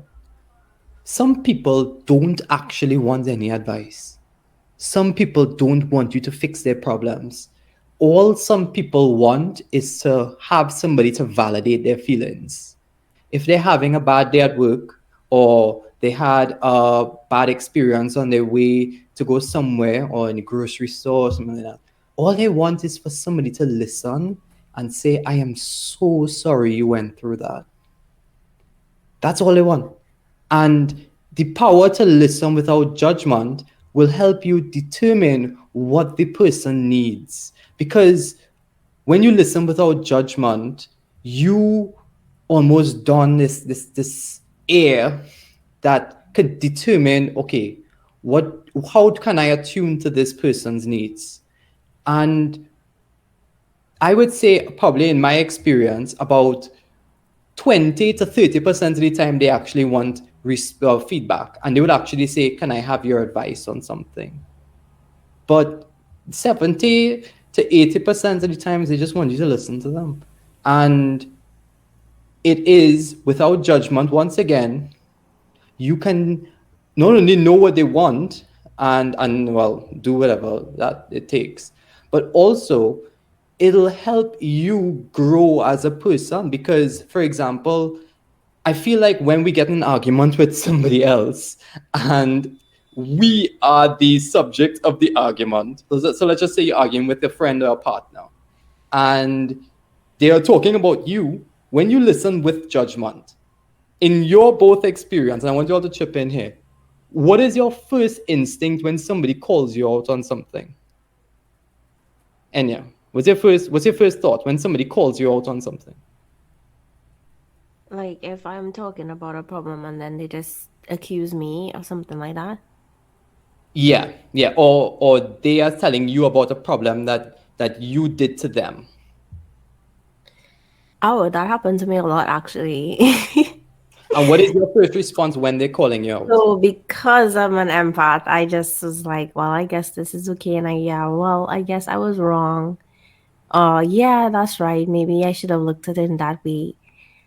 Some people don't actually want any advice. Some people don't want you to fix their problems. All some people want is to have somebody to validate their feelings. If they're having a bad day at work or they had a bad experience on their way to go somewhere or in a grocery store or something like that, all they want is for somebody to listen and say, I am so sorry you went through that. That's all they want. And the power to listen without judgment will help you determine what the person needs. Because when you listen without judgment, you almost don this air that could determine, okay, how can I attune to this person's needs? And I would say, probably in my experience, about 20 to 30% of the time they actually want feedback, and they would actually say, can I have your advice on something? But 70 to 80% of the times they just want you to listen to them. And it is without judgment. Once again, you can not only know what they want and well, do whatever that it takes, but also it'll help you grow as a person. Because, for example, I feel like when we get in an argument with somebody else and we are the subject of the argument, so let's just say you're arguing with a friend or a partner, and they are talking about you. When you listen with judgment, in your both experience, and I want you all to chip in here, what is your first instinct when somebody calls you out on something? Enya, what's your first thought when somebody calls you out on something? Like if I'm talking about a problem and then they just accuse me or something like that. Yeah, yeah, or they are telling you about a problem that you did to them. Oh, that happened to me a lot actually. And what is your first response when they're calling you out? So because I'm an empath, I just was like, well, I guess this is okay. And yeah, well, I guess I was wrong. Yeah, that's right. Maybe I should have looked at it in that way.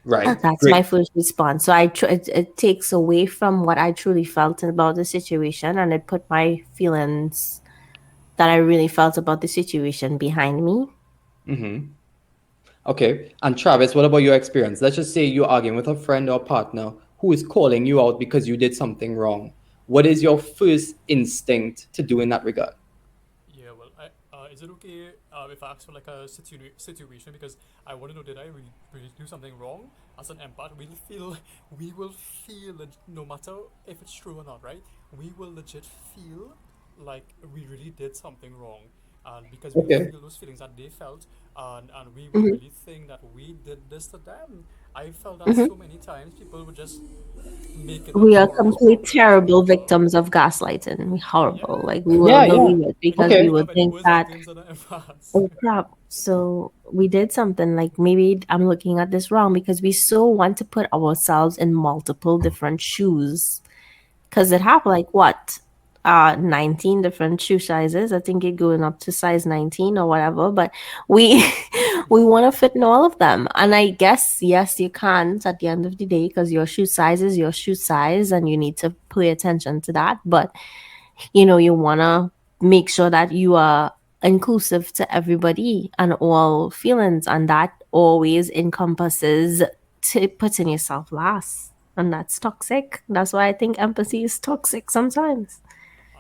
Right, That's great. my first response. So it takes away from what I truly felt about the situation, and it put my feelings that I really felt about the situation behind me. Okay. And Travis, what about your experience? Let's just say you're arguing with a friend or partner who is calling you out because you did something wrong. What is your first instinct to do in that regard? Yeah, well, is it okay if I ask for like a situation, because I want to know, did I really do something wrong? As an empath, we will feel that no matter if it's true or not, right? We will legit feel like we really did something wrong, and because we Okay. feel those feelings that they felt, and we will Mhm, really think that we did this to them. I felt that mhm. so many times people would just make it a We are horrible complete problem for terrible people. victims of gaslighting. We horrible. Yeah, Like we will Yeah, yeah. believe it because we Okay. we would have any think worse that, victims than empaths. oh crap. So we did something like maybe I'm looking at this wrong because we so want to put ourselves in multiple different shoes. Because it have like what? 19 different shoe sizes. I think it going up to size 19 or whatever. But we we want to fit in all of them. And I guess yes, you can't at the end of the day because your shoe size is your shoe size and you need to pay attention to that. But you want to make sure that you are inclusive to everybody and all feelings, and that always encompasses to putting yourself last, and that's toxic. That's why I think empathy is toxic sometimes.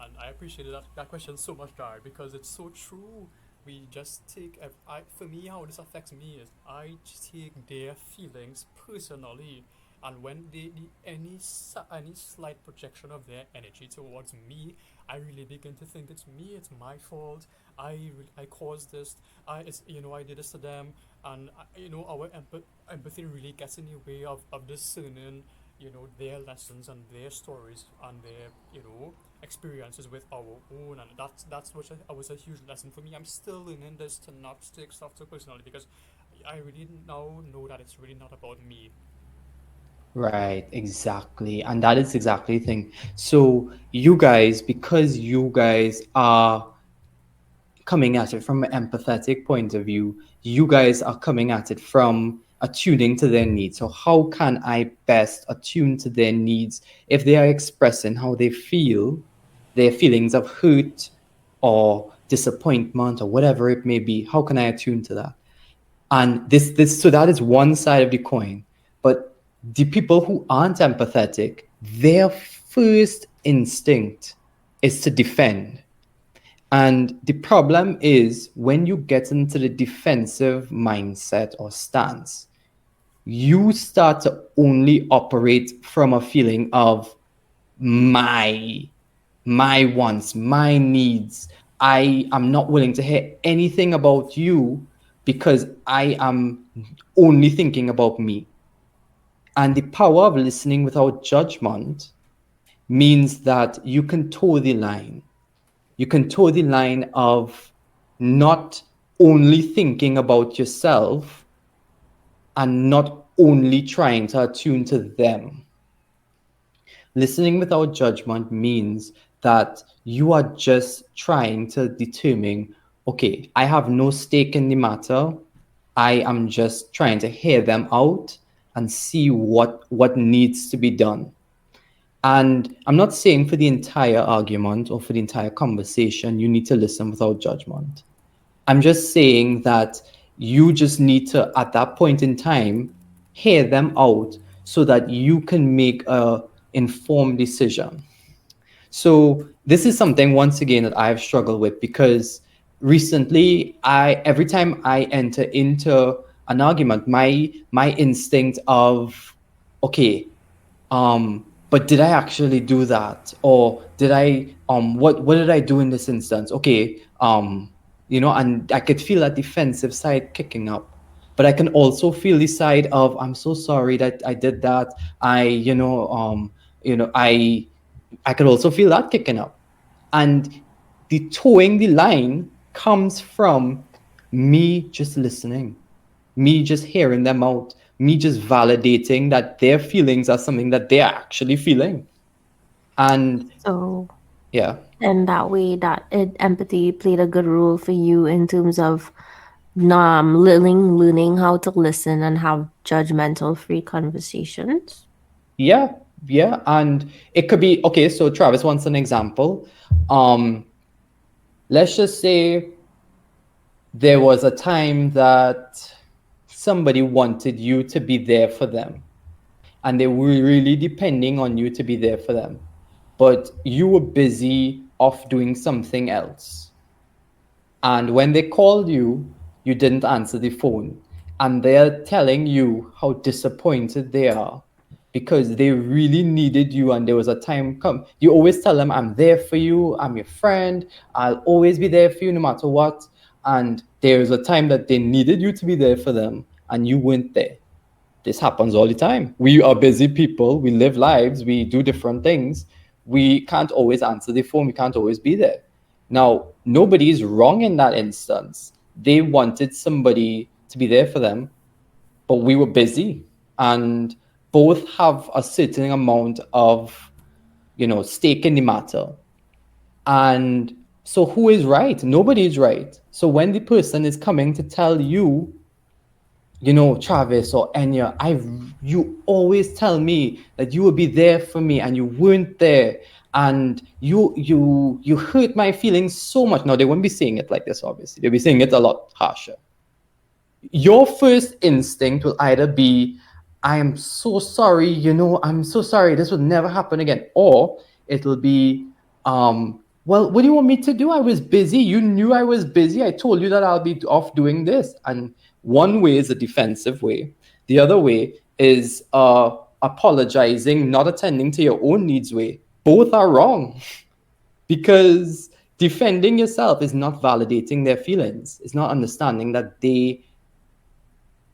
And I appreciated that question so much, Dar, because it's so true. We just take, for me, how this affects me is I just take their feelings personally. And when any slight projection of their energy towards me, I really begin to think it's me, it's my fault. I caused this. I did this to them, and our empathy really gets in the way of discerning their lessons and their stories and their experiences with our own. And that's was a huge lesson for me. I'm still learning this, to not take stuff too personally, because I really now know that it's really not about me. Right, exactly. And that is exactly the thing. So you guys, because you guys are coming at it from an empathetic point of view, you guys are coming at it from attuning to their needs. So how can I best attune to their needs if they are expressing how they feel, their feelings of hurt or disappointment or whatever it may be? How can I attune to that? And this so that is one side of the coin. But the people who aren't empathetic, their first instinct is to defend. And the problem is when you get into the defensive mindset or stance, you start to only operate from a feeling of my my wants, my needs. I am not willing to hear anything about you because I am only thinking about me. And the power of listening without judgment means that you can toe the line. You can toe the line of not only thinking about yourself and not only trying to attune to them. Listening without judgment means that you are just trying to determine, okay, I have no stake in the matter. I am just trying to hear them out and see what needs to be done. And I'm not saying for the entire argument or for the entire conversation, you need to listen without judgment. I'm just saying that you just need to, at that point in time, hear them out so that you can make a informed decision. So this is something once again that I've struggled with because recently I every time I enter into an argument, my instinct of okay, but did I actually do that? Or did I what did I do in this instance? Okay, and I could feel that defensive side kicking up. But I can also feel the side of I'm so sorry that I did that. I, I could also feel that kicking up. And the towing the line comes from me just listening, me just hearing them out, me just validating that their feelings are something that they're actually feeling. And So, yeah, and that way, empathy played a good role for you in terms of learning how to listen and have judgmental free conversations. yeah, yeah. And it could be okay. So Travis wants an example. Um, let's just say there was a time that somebody wanted you to be there for them and they were really depending on you to be there for them. But you were busy off doing something else. And when they called you, you didn't answer the phone. And they're telling you how disappointed they are because they really needed you and there was a time come. You always tell them, I'm there for you, I'm your friend, I'll always be there for you no matter what. And there was a time that they needed you to be there for them and you weren't there. This happens all the time. We are busy people. We live lives. We do different things. We can't always answer the phone. We can't always be there. Now, nobody is wrong in that instance. They wanted somebody to be there for them, but we were busy. And both have a certain amount of, stake in the matter. And so who is right? Nobody is right. So when the person is coming to tell you, Travis or Enya, you always tell me that you will be there for me and you weren't there. And you hurt my feelings so much. Now they won't be saying it like this, obviously. They'll be saying it a lot harsher. Your first instinct will either be, I am so sorry, I'm so sorry, this will never happen again. Or it'll be, well, what do you want me to do? I was busy. You knew I was busy. I told you that I'll be off doing this. And one way is a defensive way. The other way is apologizing, not attending to your own needs way. Both are wrong because defending yourself is not validating their feelings. It's not understanding that they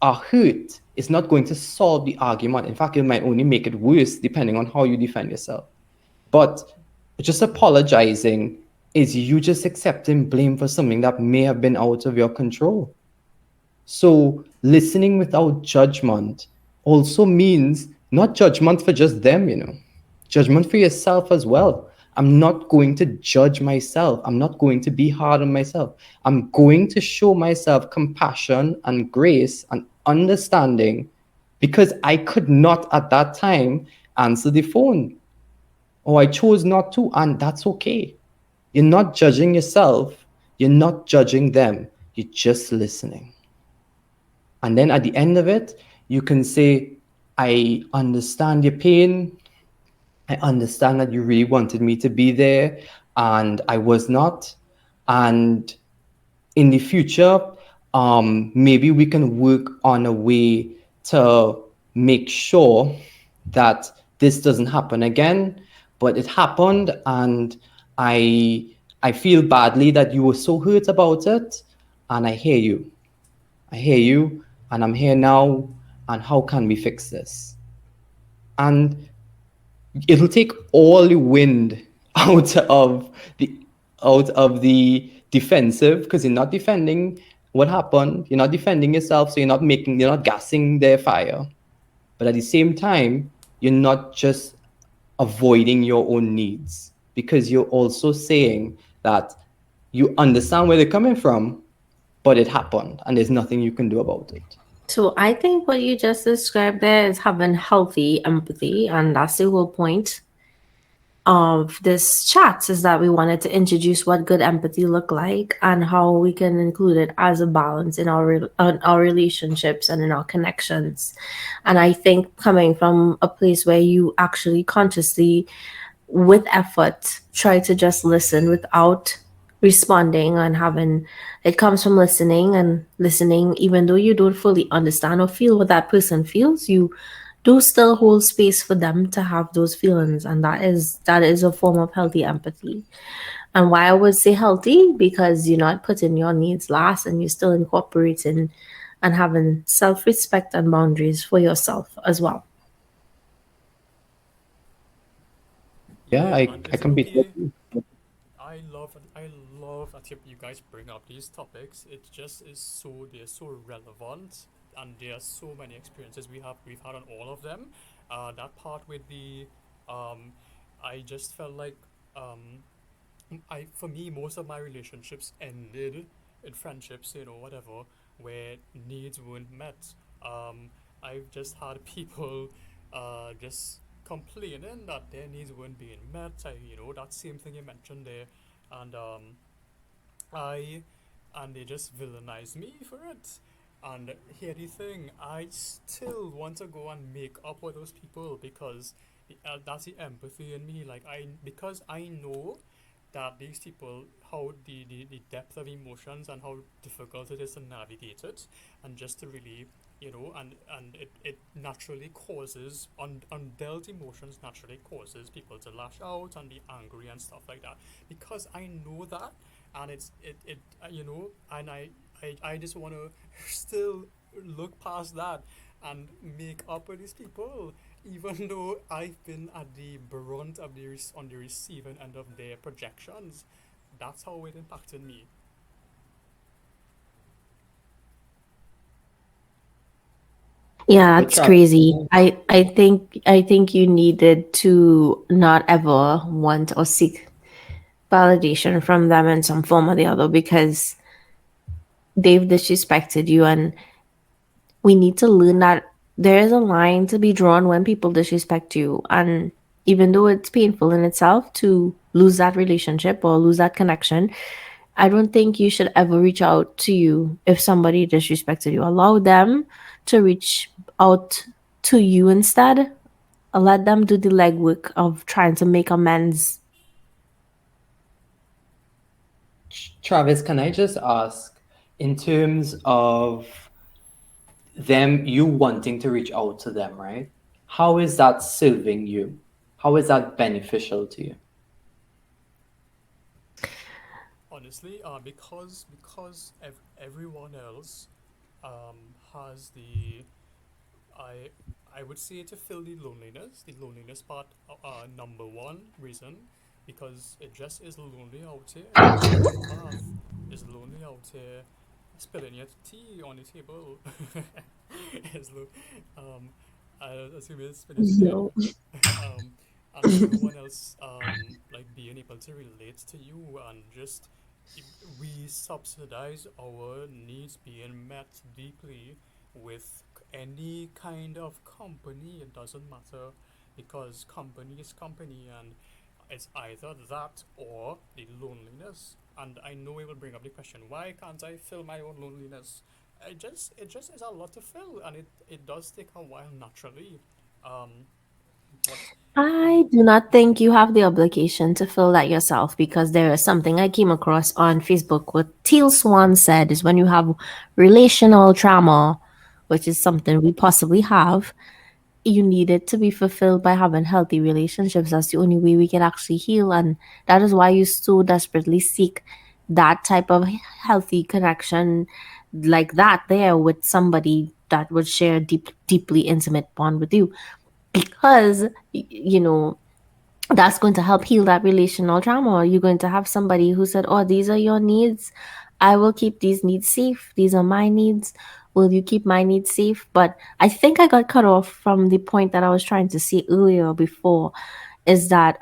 are hurt. It's not going to solve the argument. In fact, it might only make it worse depending on how you defend yourself. But just apologizing is you just accepting blame for something that may have been out of your control. So listening without judgment also means not judgment for just them, judgment for yourself as well. I'm not going to judge myself. I'm not going to be hard on myself. I'm going to show myself compassion and grace and understanding because I could not at that time answer the phone or I chose not to, and that's okay. You're not judging yourself, you're not judging them, you're just listening. And then at the end of it, you can say, I understand your pain. I understand that you really wanted me to be there and I was not. And in the future, maybe we can work on a way to make sure that this doesn't happen again. But it happened, and I feel badly that you were so hurt about it. And I hear you. I hear you, and I'm here now. And how can we fix this? And it'll take all the wind out of the defensive because you're not defending what happened, you're not defending yourself, so you're not gassing their fire, but at the same time you're not just avoiding your own needs because you're also saying that you understand where they're coming from, but it happened and there's nothing you can do about it. So I think what you just described there is having healthy empathy, and that's the whole point. of this chat is that we wanted to introduce what good empathy look like and how we can include it as a balance in our relationships and in our connections. And I think coming from a place where you actually consciously, with effort, try to just listen without responding and having it comes from listening, and listening even though you don't fully understand or feel what that person feels, you do still hold space for them to have those feelings, and that is a form of healthy empathy. And why I would say healthy, because you're not putting your needs last and you're still incorporating and having self-respect and boundaries for yourself as well. Yeah, Yeah, I, and I is it completely okay? agree. I love that you guys bring up these topics. It just is so they're so relevant, and there are so many experiences we've had on all of them. That part with the, um, I just felt like um, I for me most of my relationships ended in friendships, whatever, where needs weren't met. Um, I've just had people just complaining that their needs weren't being met. That same thing you mentioned there, and I and they just villainize me for it. And here the thing, I still want to go and make up with those people because that's the empathy in me. Like because I know that these people, how the depth of emotions and how difficult it is to navigate it, and just to really, and it naturally causes undealt emotions naturally causes people to lash out and be angry and stuff like that. Because I know that, and and I just want to still look past that and make up with these people, even though I've been at the brunt of on the receiving end of their projections. That's how it impacted me. Yeah, But that's Travis, crazy. I think you needed to not ever want or seek validation from them in some form or the other, because they've disrespected you, and we need to learn that there is a line to be drawn when people disrespect you. And even though it's painful in itself to lose that relationship or lose that connection, I don't think you should ever reach out to you if somebody disrespected you. Allow them to reach out to you instead. Let them do the legwork of trying to make amends. Travis, can I just ask, in terms of them, you wanting to reach out to them, right? How is that serving you? How is that beneficial to you? Honestly, because everyone else has the I I would say to fill the loneliness part. Number one reason, because it just is lonely out here. Being an empath is lonely out here. Spilling your tea on the table. is lo- um, I assume it's spilling tea there. No. um, and no one else like being able to relate to you, and just we subsidize our needs being met deeply with any kind of company. It doesn't matter, because company is company, and it's either that or the loneliness. And I know it will bring up the question, why can't I fill my own loneliness? It just is a lot to fill, and it does take a while naturally. um, but I do not think you have the obligation to fill that yourself, because there is something I came across on Facebook what Teal Swan said is when you have relational trauma, which is something we possibly have, you need it to be fulfilled by having healthy relationships. That's the only way we can actually heal. And that is why you so desperately seek that type of healthy connection like that there with somebody that would share a deeply intimate bond with you, because that's going to help heal that relational trauma. Or you're going to have somebody who said, oh, these are your needs, I will keep these needs safe, these are my needs, will you keep my needs safe? But I think I got cut off from the point that I was trying to say earlier before, is that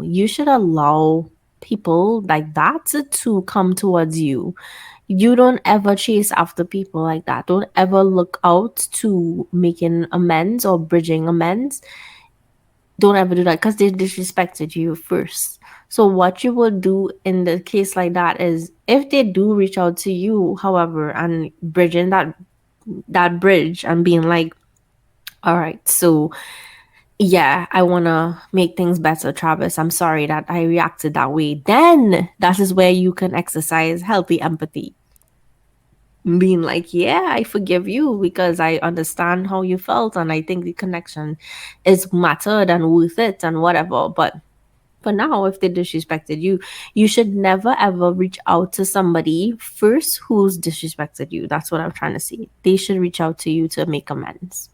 you should allow people like that to come towards you. You don't ever chase after people like that. Don't ever look out to making amends or bridging amends. don't ever do that because they disrespected you first. So what you would do in the case like that is if they do reach out to you, however, and bridging that bridge and being like, all right, so yeah, I want to make things better, Travis. I'm sorry that I reacted that way. Then that is where you can exercise healthy empathy. Being like, yeah, I forgive you because I understand how you felt and I think the connection is mattered and worth it and whatever. But for now, if they disrespected you, you should never ever reach out to somebody first who's disrespected you. That's what I'm trying to say. They should reach out to you to make amends.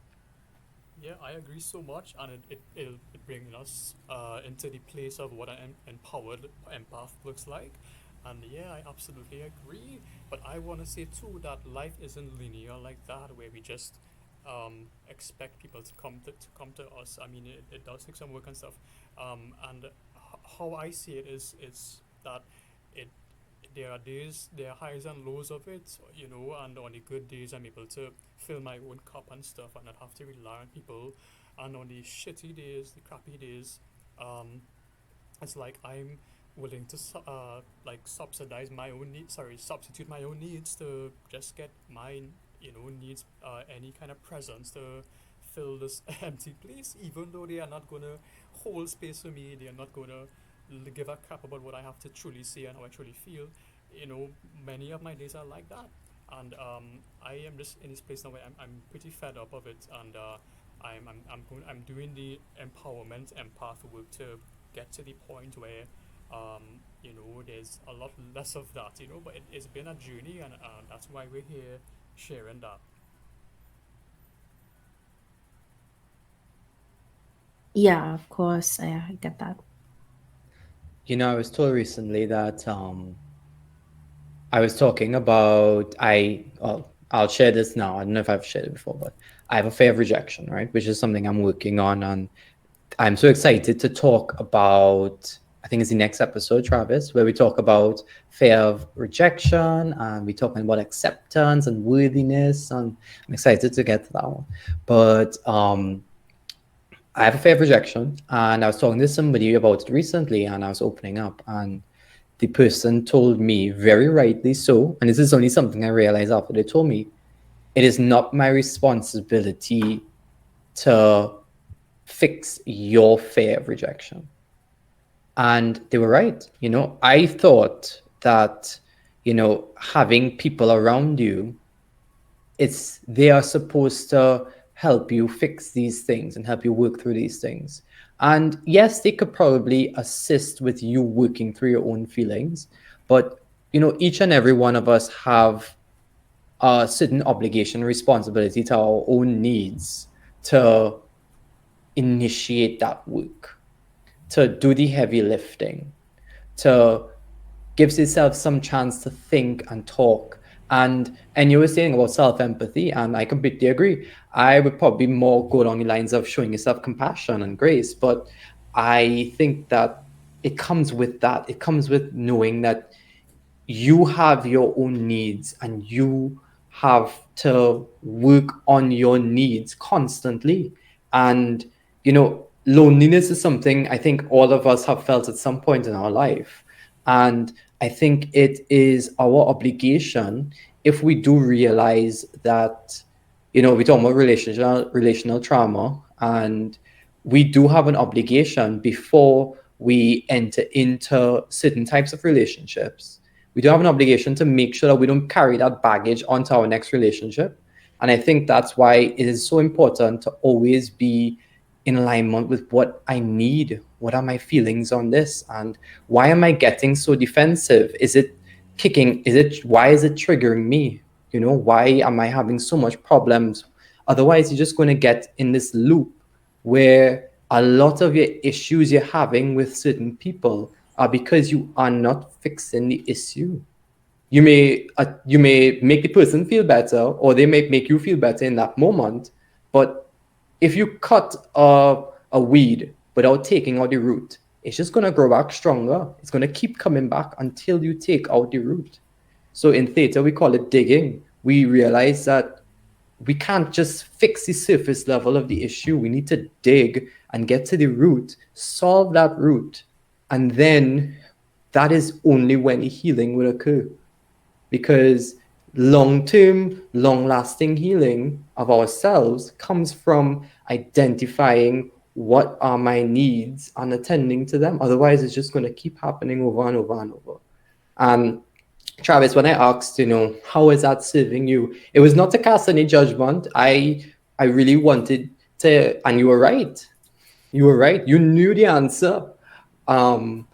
Yeah, I agree so much, and it brings us into the place of what an empowered empath looks like. And yeah, I absolutely agree. But I want to say too that life isn't linear like that, where we just expect people to come to us. I mean, it does take some work and stuff. And how I see it is that it there are days, there are highs and lows of it, you know, and on the good days I'm able to fill my own cup and stuff and not have to rely on people. And on the shitty days, the crappy days, um, it's like I'm willing to like subsidize my own needs, sorry, substitute my own needs to just get my, you know, needs, any kind of presence to fill this empty place, even though they are not gonna hold space for me, they are not gonna give a crap about what I have to truly say and how I truly feel. You know, many of my days are like that, and I am just in this place now where I'm pretty fed up of it, and I'm doing the empowerment empath work to get to the point where you know, there's a lot less of that, you know, but it's been a journey, and that's why we're here sharing that. Yeah, of course. I get that. I was told recently that I was talking about I'll share this now. I don't know if I've shared it before, but I have a fear of rejection, right? Which is something I'm working on, and I'm so excited to talk about. I think it's the next episode, Travis, where we talk about fear of rejection and we talking about acceptance and worthiness, and I'm excited to get to that one. But I have a fear of rejection, and I was talking to somebody about it recently, and I was opening up, and the person told me very rightly so, and this is only something I realized after they told me, it is not my responsibility to fix your fear of rejection. And they were right. I thought that, having people around you, they are supposed to help you fix these things and help you work through these things. And yes, they could probably assist with you working through your own feelings, but each and every one of us have a certain obligation, responsibility to our own needs to initiate that work, to do the heavy lifting, to gives yourself some chance to think and talk. And you were saying about self-empathy, and I completely agree. I would probably more go along the lines of showing yourself compassion and grace, but I think that it comes with that. It comes with knowing that you have your own needs and you have to work on your needs constantly. And loneliness is something I think all of us have felt at some point in our life, and I think it is our obligation, if we do realize that, we talk about relational trauma, and we do have an obligation before we enter into certain types of relationships. We do have an obligation to make sure that we don't carry that baggage onto our next relationship. And I think that's why it is so important to always be in alignment with what I need. What are my feelings on this? And why am I getting so defensive? Is it why is it triggering me? Why am I having so much problems? Otherwise, you're just going to get in this loop where a lot of your issues you're having with certain people are because you are not fixing the issue. You may make the person feel better, or they may make you feel better in that moment, but if you cut a weed without taking out the root, it's just going to grow back stronger. It's going to keep coming back until you take out the root. So in theater, we call it digging. We realize that we can't just fix the surface level of the issue. We need to dig and get to the root, solve that root, and then that is only when healing will occur. Because long term, long lasting healing of ourselves comes from identifying what are my needs and attending to them. Otherwise, it's just going to keep happening over and over and over. And Travis, when I asked, how is that serving you? It was not to cast any judgment. I really wanted to, and you were right. You were right. You knew the answer. Um,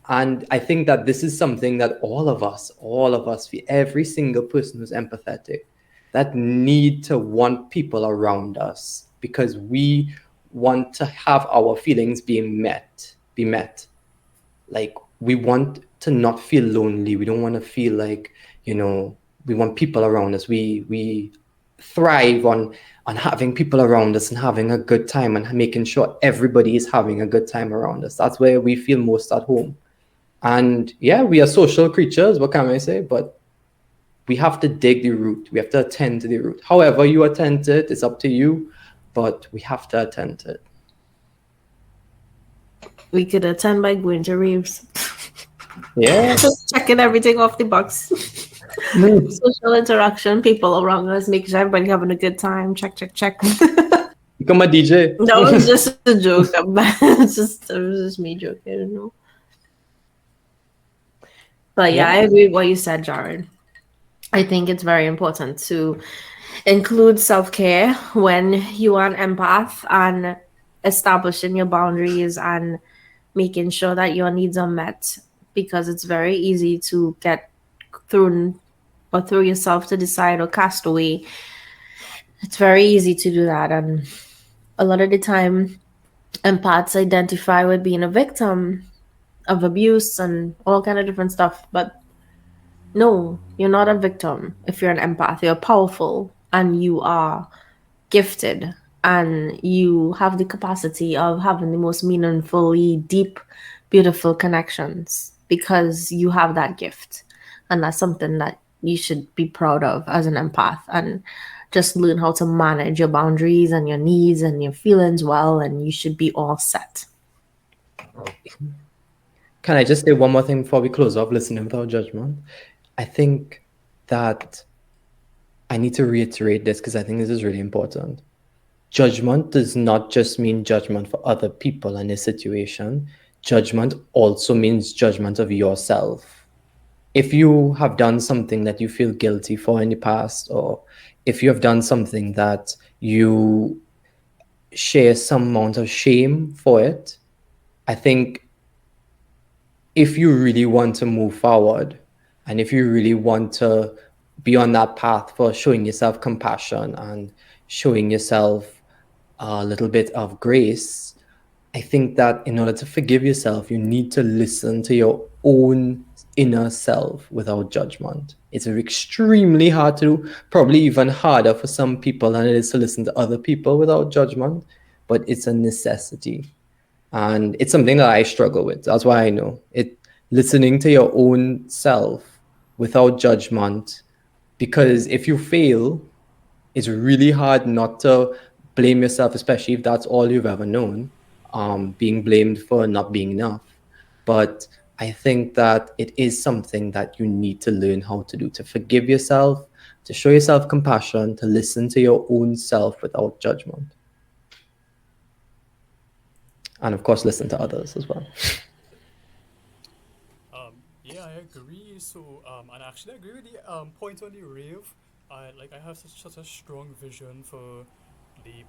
and I think that this is something that all of us, every single person who's empathetic, that need to want people around us because we want to have our feelings be met. Like we want to not feel lonely. We don't want to feel like, we want people around us. We thrive on having people around us and having a good time and making sure everybody is having a good time around us. That's where we feel most at home. And yeah, we are social creatures, what can I say? But we have to dig the root. We have to attend to the root. However you attend to it, it's up to you, but we have to attend to it. We could attend by going to raves. Yeah. Just checking everything off the box. Social interaction, people around us, making sure everybody having a good time. Check. Become a DJ. That was just a joke. It was just me joking, But yeah, I agree with what you said, Jared. I think it's very important to include self-care when you are an empath and establishing your boundaries and making sure that your needs are met, because it's very easy to get thrown or throw yourself to the side or cast away. It's very easy to do that. And a lot of the time, empaths identify with being a victim of abuse and all kind of different stuff. But no, you're not a victim. If you're an empath, you're powerful and you are gifted and you have the capacity of having the most meaningfully deep, beautiful connections because you have that gift. And that's something that you should be proud of as an empath, and just learn how to manage your boundaries and your needs and your feelings well, and you should be all set. Can I just say one more thing before we close off listening without judgment? I think that I need to reiterate this because I think this is really important. Judgment does not just mean judgment for other people and their situation. Judgment also means judgment of yourself. If you have done something that you feel guilty for in the past, or if you have done something that you share some amount of shame for it, I think if you really want to move forward and if you really want to be on that path for showing yourself compassion and showing yourself a little bit of grace, I think that in order to forgive yourself, you need to listen to your own inner self without judgment. It's extremely hard to do, probably even harder for some people than it is to listen to other people without judgment, but it's a necessity. And it's something that I struggle with. That's why I know it. Listening to your own self without judgment, because if you fail, it's really hard not to blame yourself, especially if that's all you've ever known, being blamed for not being enough. But I think that it is something that you need to learn how to do, to forgive yourself, to show yourself compassion, to listen to your own self without judgment. And of course, listen to others as well. Yeah, I agree. So, and actually, I agree with the point on the rave. I have such a strong vision for the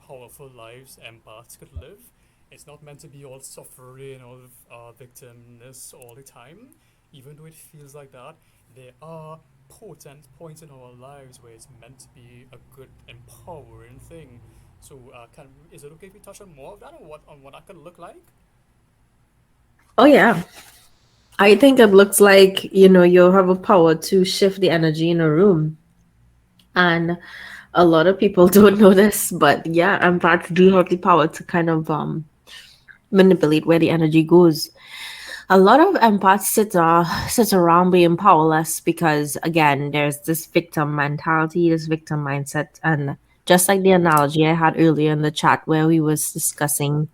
powerful lives empaths could live. It's not meant to be all suffering or victimness all the time. Even though it feels like that, there are potent points in our lives where it's meant to be a good, empowering thing. So, is it okay if we touch on more of that, or on what that could look like? Oh yeah. I think it looks like, you have a power to shift the energy in a room. And a lot of people don't know this, but yeah, empaths do have the power to kind of manipulate where the energy goes. A lot of empaths sit around being powerless because again, there's this victim mentality, this victim mindset, and just like the analogy I had earlier in the chat where we was discussing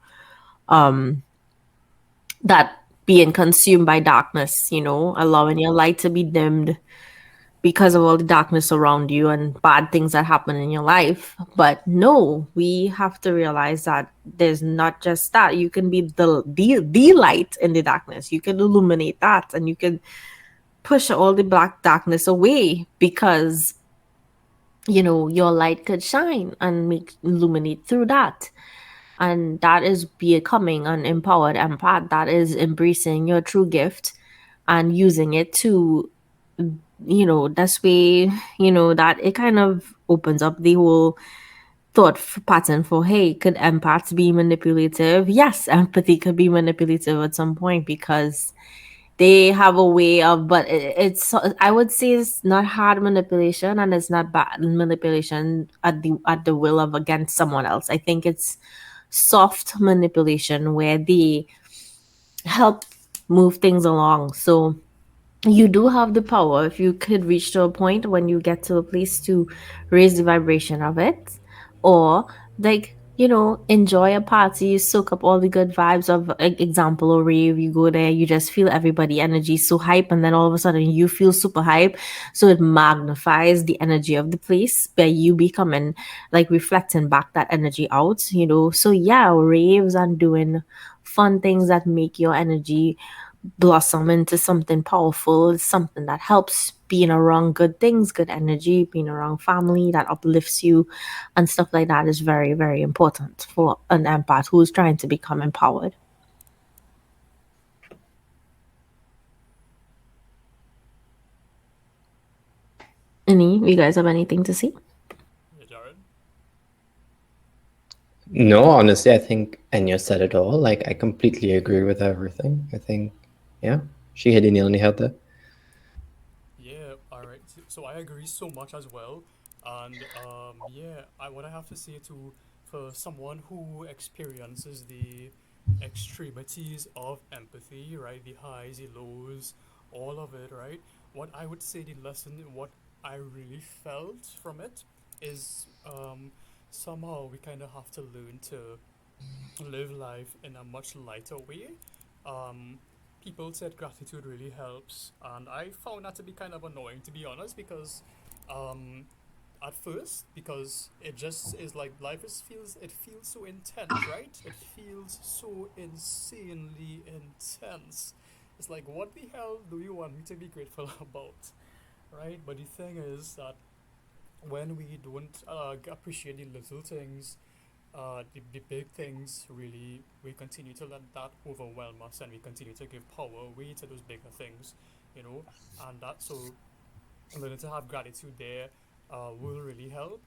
um that being consumed by darkness, allowing your light to be dimmed because of all the darkness around you and bad things that happen in your life. But no, we have to realize that there's not just that. You can be the light in the darkness. You can illuminate that and you can push all the black darkness away because your light could shine and make illuminate through that. And that is becoming an empowered empath. That is embracing your true gift and using it to that's way that it kind of opens up the whole pattern for, hey, could empaths be manipulative? Yes, empathy could be manipulative at some point because they have a way of, but it's, I would say, it's not hard manipulation and it's not bad manipulation at the will of against someone else. I think it's soft manipulation where they help move things along. So you do have the power if you could reach to a point when you get to a place to raise the vibration of it, or like enjoy a party, you soak up all the good vibes of example or rave. You go there, you just feel everybody energy so hype, and then all of a sudden you feel super hype, so it magnifies the energy of the place by you becoming like reflecting back that energy out. So yeah, raves and doing fun things that make your energy blossom into something powerful, something that helps, being around good things, good energy, being around family that uplifts you and stuff like that is very, very important for an empath who's trying to become empowered. You guys have anything to say? Yeah, Jared. No, honestly, I think Enya said it all. Like, I completely agree with everything. I think, yeah, she hit the nail on the head there. Yeah, all right. So I agree so much as well. And yeah, what I have to say to for someone who experiences the extremities of empathy, right? The highs, the lows, all of it, right? What I would say the lesson, what I really felt from it is somehow we kind of have to learn to live life in a much lighter way. Um, People said gratitude really helps, and I found that to be kind of annoying, to be honest, because um, at first, because it just is like life is feels it feels so intense, right? It feels so insanely intense. It's like, what the hell do you want me to be grateful about, right? But the thing is that when we don't appreciate the little things, the big things, really, we continue to let that overwhelm us and we continue to give power away to those bigger things, you know, and that, so learning to have gratitude there will really help.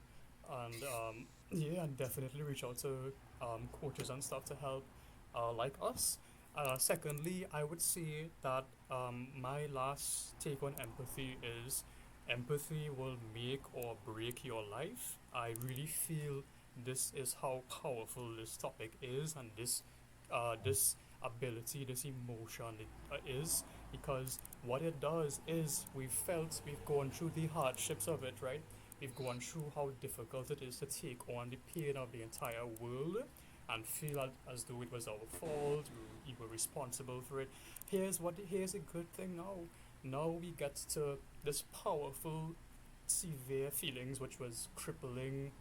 And yeah, and definitely reach out to coaches and stuff to help like us. Secondly, I would say that my last take on empathy is empathy will make or break your life. I really feel this is how powerful this topic is, and this ability, this emotion is, because what it does is we've gone through the hardships of it, right? We've gone through how difficult it is to take on the pain of the entire world and feel as though it was our fault, we were responsible for it. Here's a good thing now. Now we get to this powerful, severe feelings which was crippling,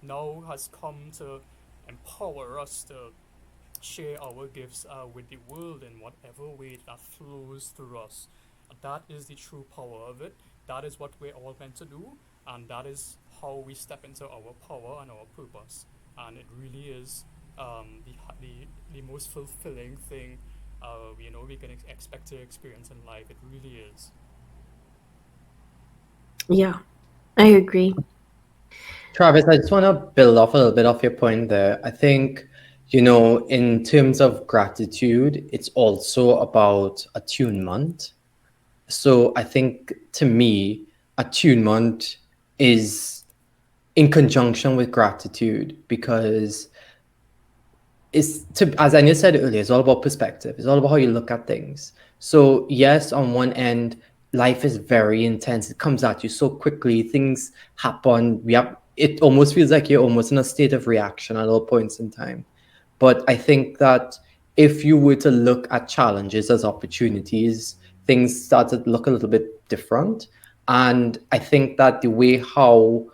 now has come to empower us to share our gifts with the world in whatever way that flows through us. That is the true power of it. That is what we're all meant to do, and that is how we step into our power and our purpose. And it really is the most fulfilling thing we can expect to experience in life. It really is. Yeah, I agree. Travis, I just want to build off a little bit of your point there. I think, in terms of gratitude, it's also about attunement. So I think to me, attunement is in conjunction with gratitude because as I said earlier, it's all about perspective. It's all about how you look at things. So yes, on one end, life is very intense. It comes at you so quickly. Things happen. It almost feels like you're almost in a state of reaction at all points in time. But I think that if you were to look at challenges as opportunities, things start to look a little bit different. And I think that the way how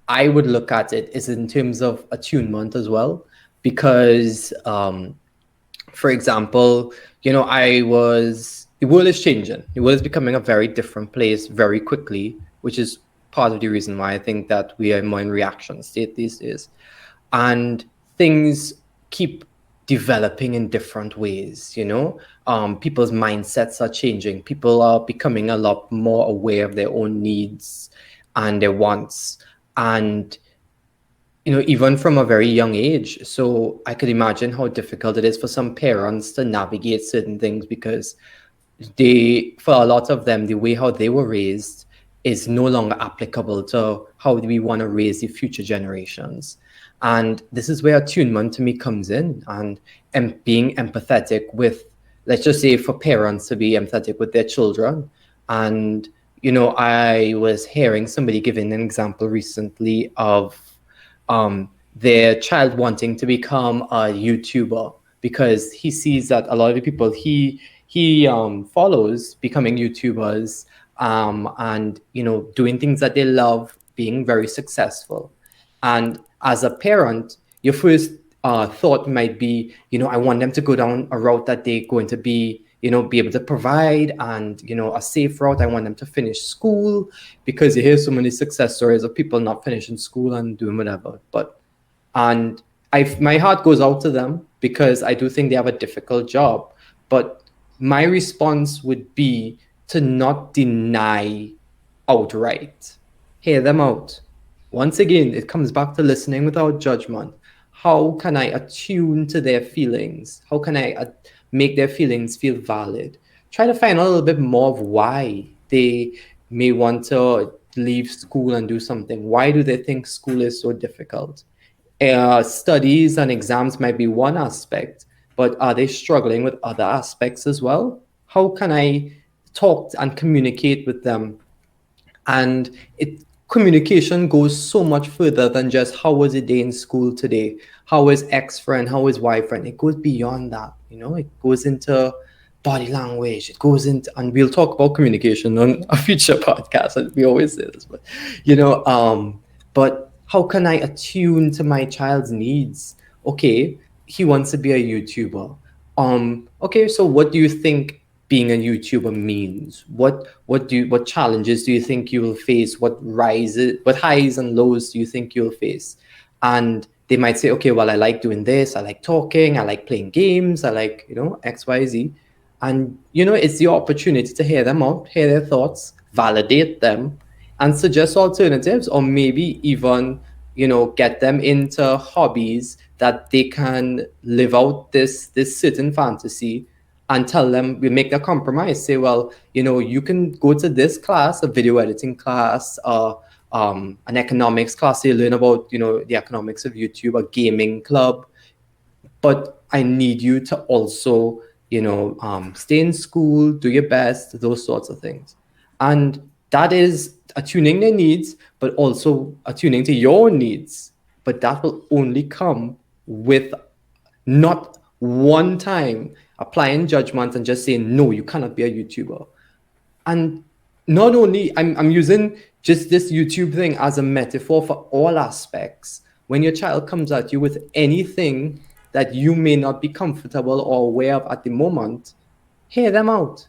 I would look at it is in terms of attunement as well, because for example, the world is changing. The world is becoming a very different place very quickly, which is part of the reason why I think that we are more in reaction state these days. And things keep developing in different ways, people's mindsets are changing. People are becoming a lot more aware of their own needs and their wants. And even from a very young age. So I could imagine how difficult it is for some parents to navigate certain things, because for a lot of them, the way how they were raised is no longer applicable to how we want to raise the future generations. And this is where attunement to me comes in, and being empathetic with, let's just say, for parents to be empathetic with their children. And I was hearing somebody giving an example recently of their child wanting to become a YouTuber, because he sees that a lot of the people he follows becoming YouTubers, and doing things that they love, being very successful. And as a parent, your first thought might be, I want them to go down a route that they're going to be able to provide, and a safe route. I want them to finish school, because you hear so many success stories of people not finishing school and doing whatever. And my heart goes out to them, because I do think they have a difficult job. But my response would be to not deny outright. Hear them out. Once again, it comes back to listening without judgment. How can I attune to their feelings? How can I make their feelings feel valid? Try to find out a little bit more of why they may want to leave school and do something. Why do they think school is so difficult? Studies and exams might be one aspect, but are they struggling with other aspects as well? How can I talk and communicate with them? And communication goes so much further than just how was a day in school today? How is X friend? How is Y friend? It goes beyond that. It goes into body language. It goes into, and we'll talk about communication on a future podcast. And we always say this, but how can I attune to my child's needs? Okay, he wants to be a YouTuber. Okay, so what do you think being a YouTuber means? What challenges do you think you will face? What highs and lows do you think you'll face? And they might say, okay, well, I like doing this, I like talking, I like playing games, I like, XYZ. And it's the opportunity to hear them out, hear their thoughts, validate them, and suggest alternatives, or maybe even get them into hobbies that they can live out this certain fantasy, and tell them, we make a compromise, say, well, you can go to this class, a video editing class, an economics class, so you learn about the economics of YouTube, a gaming club, but I need you to also stay in school, do your best, those sorts of things. And that is attuning their needs, but also attuning to your needs. But that will only come with not one time applying judgment and just saying, no, you cannot be a YouTuber. And not only, I'm using just this YouTube thing as a metaphor for all aspects. When your child comes at you with anything that you may not be comfortable or aware of at the moment, hear them out.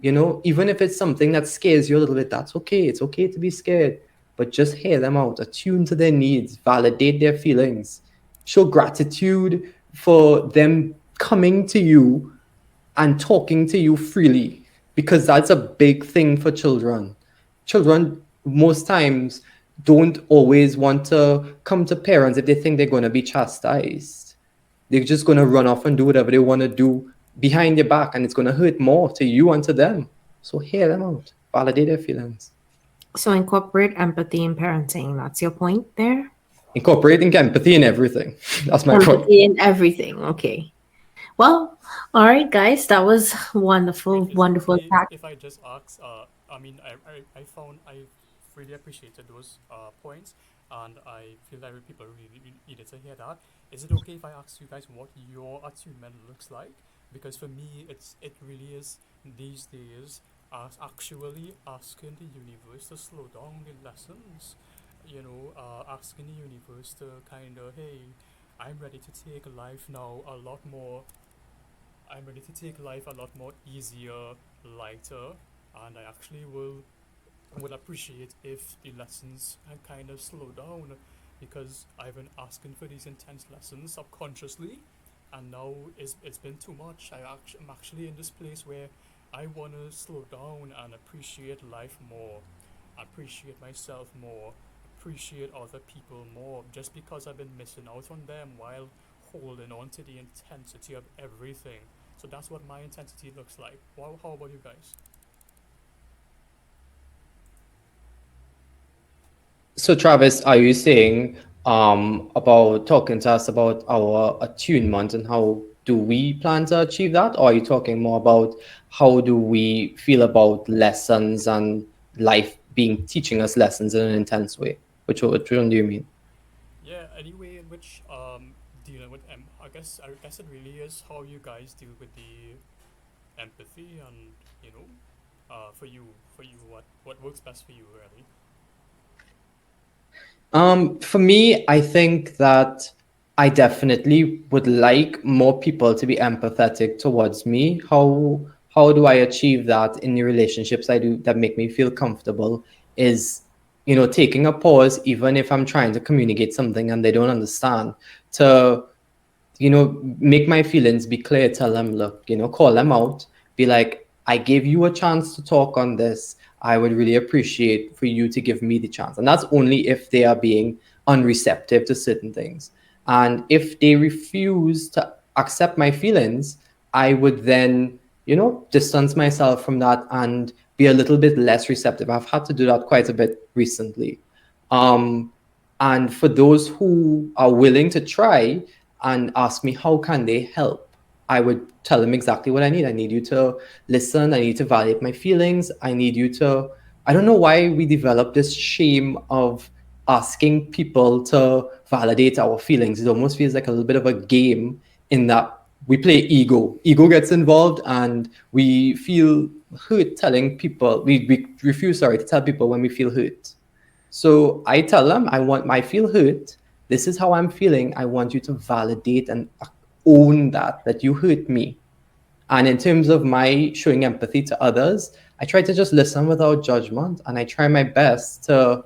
Even if it's something that scares you a little bit, that's okay. It's okay to be scared, but just hear them out, attune to their needs, validate their feelings, show gratitude for them coming to you and talking to you freely, because that's a big thing for children. Children most times don't always want to come to parents if they think they're going to be chastised. They're just going to run off and do whatever they want to do behind your back, and it's going to hurt more to you and to them. So hear them out, validate their feelings. So incorporate empathy in parenting. That's your point there? incorporating empathy in everything. That's my point. Empathy in everything. Okay. Well, all right, guys. That was wonderful, Wait, is it wonderful okay chat. if I just ask? I mean, I found I really appreciated those points, and I feel that people really needed to hear that. Is it okay if I ask you guys what your attunement looks like? Because for me, it really is these days as actually asking the universe to slow down the lessons. Asking the universe to kind of, hey, I'm ready to take life now a lot more. I'm ready to take life a lot more easier, lighter, and I actually will appreciate if the lessons can kind of slow down, because I've been asking for these intense lessons subconsciously, and now it's been too much. I'm actually in this place where I want to slow down and appreciate life more, appreciate myself more, appreciate other people more, just because I've been missing out on them while holding on to the intensity of everything. So that's what my intensity looks like. Well, how about you guys? So, Travis, are you saying about talking to us about our attunement and how do we plan to achieve that? Or are you talking more about how do we feel about lessons and life being teaching us lessons in an intense way? Which one do you mean? Yeah, any way in which dealing with I guess it really is how you guys deal with the empathy, and you know for you what works best for you really. For me, I think that I definitely would like more people to be empathetic towards me. How do I achieve that in the relationships I do that make me feel comfortable is, taking a pause, even if I'm trying to communicate something and they don't understand, to make my feelings be clear, tell them, look, call them out, be like, I gave you a chance to talk on this. I would really appreciate for you to give me the chance. And that's only if they are being unreceptive to certain things. And if they refuse to accept my feelings, I would then, distance myself from that and be a little bit less receptive. I've had to do that quite a bit recently. Um, and for those who are willing to try and ask me how can they help, I would tell them exactly what I need. I need you to listen. I need to validate my feelings. I need you to. I don't know why we develop this shame of asking people to validate our feelings. It almost feels like a little bit of a game in that we play ego. Ego gets involved and we feel hurt telling people, we refuse, sorry, to tell people when we feel hurt. So I tell them, I feel hurt. This is how I'm feeling. I want you to validate and own that you hurt me. And in terms of my showing empathy to others, I try to just listen without judgment. And I try my best to,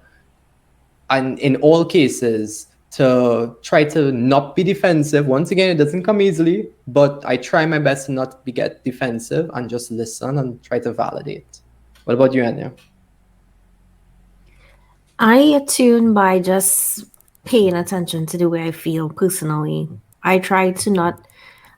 and in all cases, to try to not be defensive. Once again, it doesn't come easily, but I try my best to not get defensive and just listen and try to validate. What about you, Anya? I attune by just paying attention to the way I feel personally. I try to not,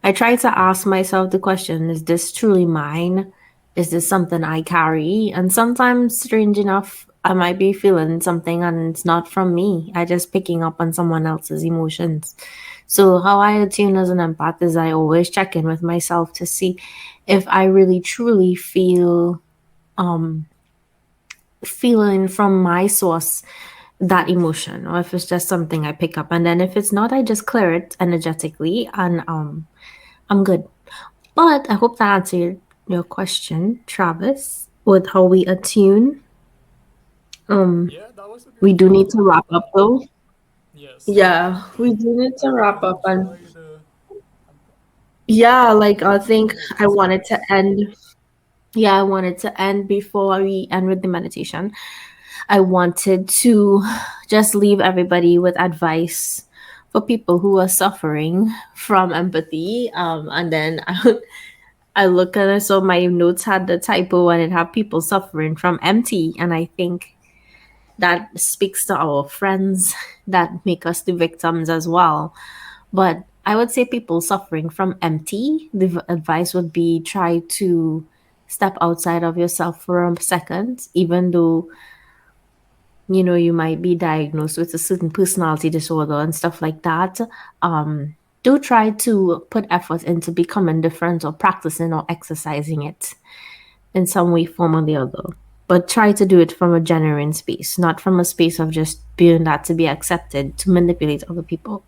I try to ask myself the question, is this truly mine? Is this something I carry? And sometimes, strange enough, I might be feeling something and it's not from me. I just picking up on someone else's emotions. So how I attune as an empath is I always check in with myself to see if I really truly feeling from my source that emotion, or if it's just something I pick up. And then if it's not, I just clear it energetically, and I'm good. But I hope that answered your question, Travis, with how we attune. Yeah, that was a good We do need one. to wrap up though. Yes, Yeah, we do need I to really wrap up. And enjoyed. I'm, yeah, like I I'm think looking forward I to wanted to seconds. end. Yeah, I wanted to end before we end with the meditation. I wanted to just leave everybody with advice for people who are suffering from empathy. And then I look at it, so my notes had the typo and it had people suffering from empty. And I think that speaks to our friends that make us the victims as well. But I would say people suffering from empty, the advice would be try to step outside of yourself for a second, even though you might be diagnosed with a certain personality disorder and stuff like that, do try to put effort into becoming different or practicing or exercising it in some way, form, or the other. But try to do it from a genuine space, not from a space of just being that to be accepted to manipulate other people.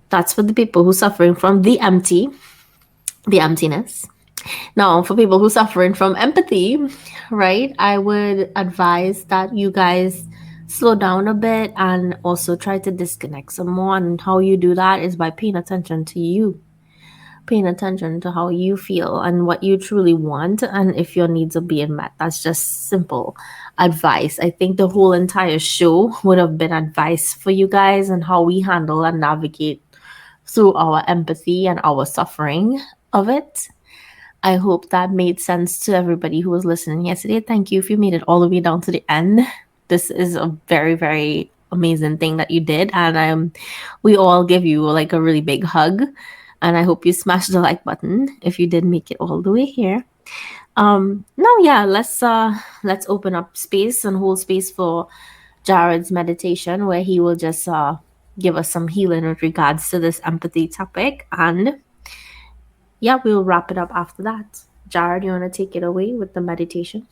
That's for the people who are suffering from the emptiness. Now, for people who are suffering from empathy, right, I would advise that you guys slow down a bit and also try to disconnect some more. And how you do that is by paying attention to you, paying attention to how you feel and what you truly want, and if your needs are being met. That's just simple advice. I think the whole entire show would have been advice for you guys on how we handle and navigate through our empathy and our suffering of it. I hope that made sense to everybody who was listening yesterday. Thank you if you made it all the way down to the end. This is a very, very amazing thing that you did, and we all give you like a really big hug. And I hope you smash the like button if you did make it all the way here. Now, yeah, let's open up space and hold space for Jared's meditation, where he will just give us some healing with regards to this empathy topic, and yeah, we'll wrap it up after that. Jared, you want to take it away with the meditation?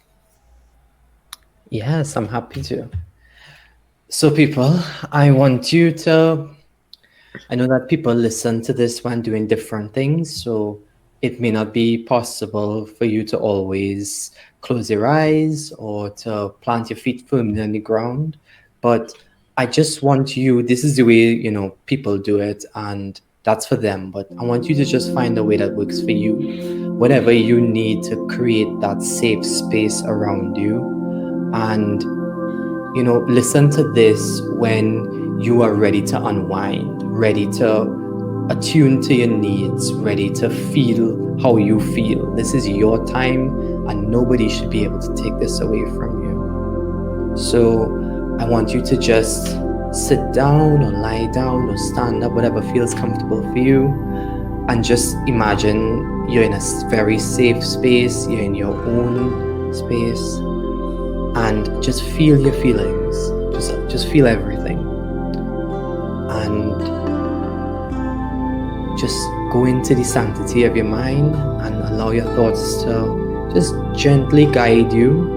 Yes, I'm happy to. So, people, I want you to. I know that people listen to this when doing different things, so it may not be possible for you to always close your eyes or to plant your feet firmly on the ground. But I just want you, this is the way, people do it, and that's for them. But I want you to just find a way that works for you. Whatever you need to create that safe space around you. And, listen to this when you are ready to unwind, ready to attune to your needs, ready to feel how you feel. This is your time, and nobody should be able to take this away from you. So I want you to just sit down or lie down or stand up, whatever feels comfortable for you, and just imagine you're in a very safe space, you're in your own space, and just feel your feelings. Just feel everything. And just go into the sanctity of your mind and allow your thoughts to just gently guide you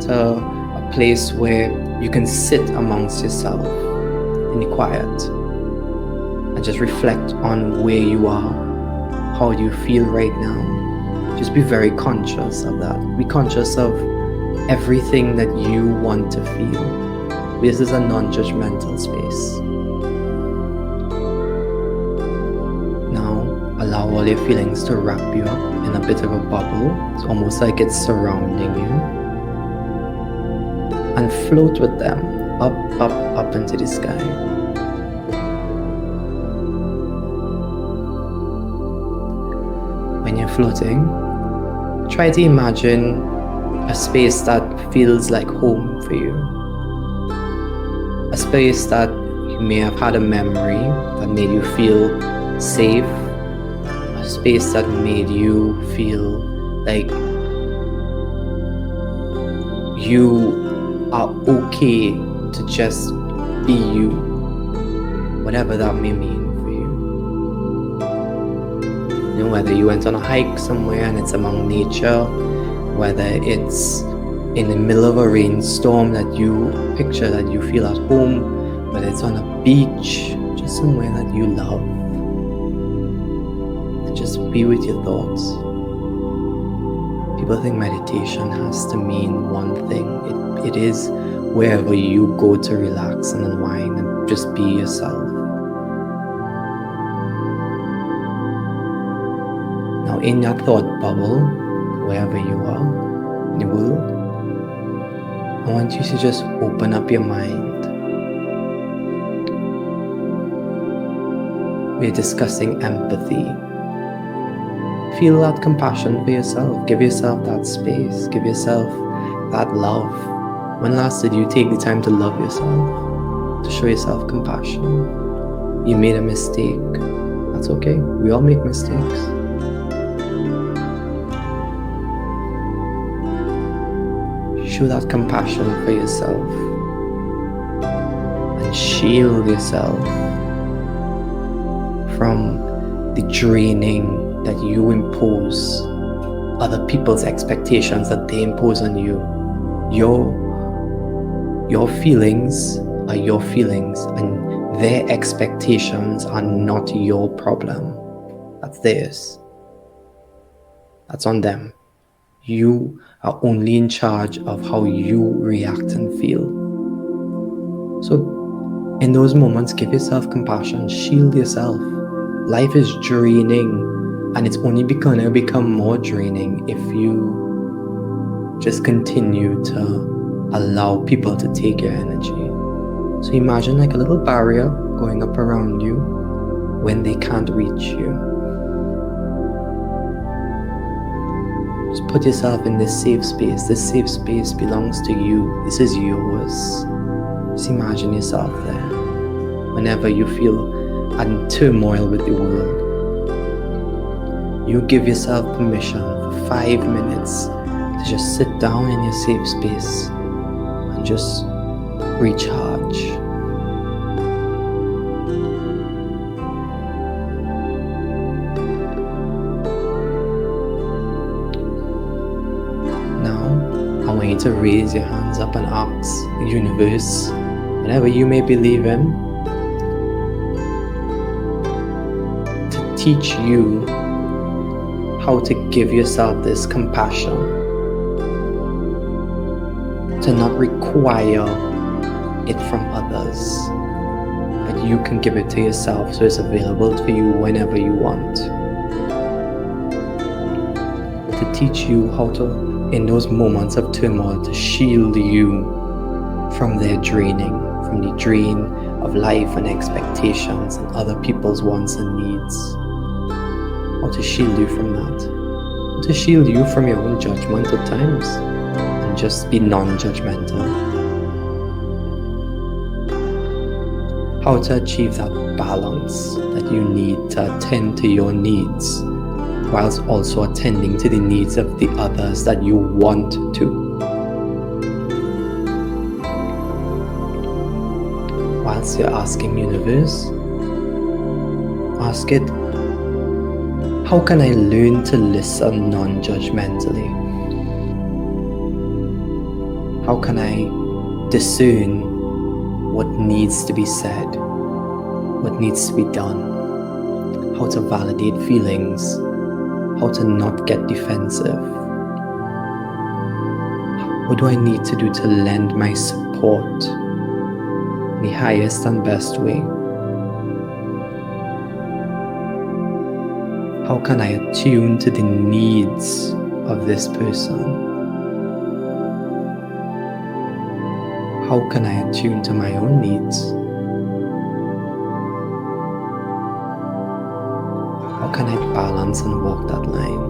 to a place where you can sit amongst yourself in the quiet and just reflect on where you are. How do you feel right now? Just be very conscious of that. Be conscious of everything that you want to feel. This is a non-judgmental space. Now, allow all your feelings to wrap you up in a bit of a bubble. It's almost like it's surrounding you. And float with them up, up, up into the sky. When you're floating, try to imagine a space that feels like home for you. A space that you may have had a memory that made you feel safe. A space that made you feel like you are okay to just be you, whatever that may mean for you. Whether you went on a hike somewhere and it's among nature, whether it's in the middle of a rainstorm that you picture that you feel at home, whether it's on a beach, just somewhere that you love. And just be with your thoughts. People think meditation has to mean one thing. It is wherever you go to relax and unwind and just be yourself. Now in your thought bubble, wherever you are in the world, I want you to just open up your mind. We're discussing empathy. Feel that compassion for yourself. Give yourself that space. Give yourself that love. When last did you take the time to love yourself? To show yourself compassion? You made a mistake. That's okay. We all make mistakes. show that compassion for yourself and shield yourself from the draining that you impose, other people's expectations that they impose on you. Your feelings are your feelings, and their expectations are not your problem. That's theirs. That's on them. You are only in charge of how you react and feel. So in those moments, give yourself compassion, shield yourself. Life is draining, and it's only gonna become more draining if you just continue to allow people to take your energy. So imagine like a little barrier going up around you when they can't reach you. Just put yourself in this safe space. This safe space belongs to you. This is yours. Just imagine yourself there. Whenever you feel in turmoil with the world, you give yourself permission for 5 minutes to just sit down in your safe space and just recharge. I want you to raise your hands up and ask the universe, whatever you may believe in, to teach you how to give yourself this compassion, to not require it from others, but you can give it to yourself so it's available for you whenever you want. To teach you how to, in those moments of turmoil, to shield you from their draining, from the drain of life and expectations and other people's wants and needs. How to shield you from that. How to shield you from your own judgment at times and just be non-judgmental. How to achieve that balance that you need to attend to your needs, whilst also attending to the needs of the others that you want to. Whilst you're asking universe, ask it, how can I learn to listen non-judgmentally? How can I discern what needs to be said, what needs to be done, how to validate feelings, how to not get defensive? What do I need to do to lend my support in the highest and best way? How can I attune to the needs of this person? How can I attune to my own needs? How can I balance and walk that line?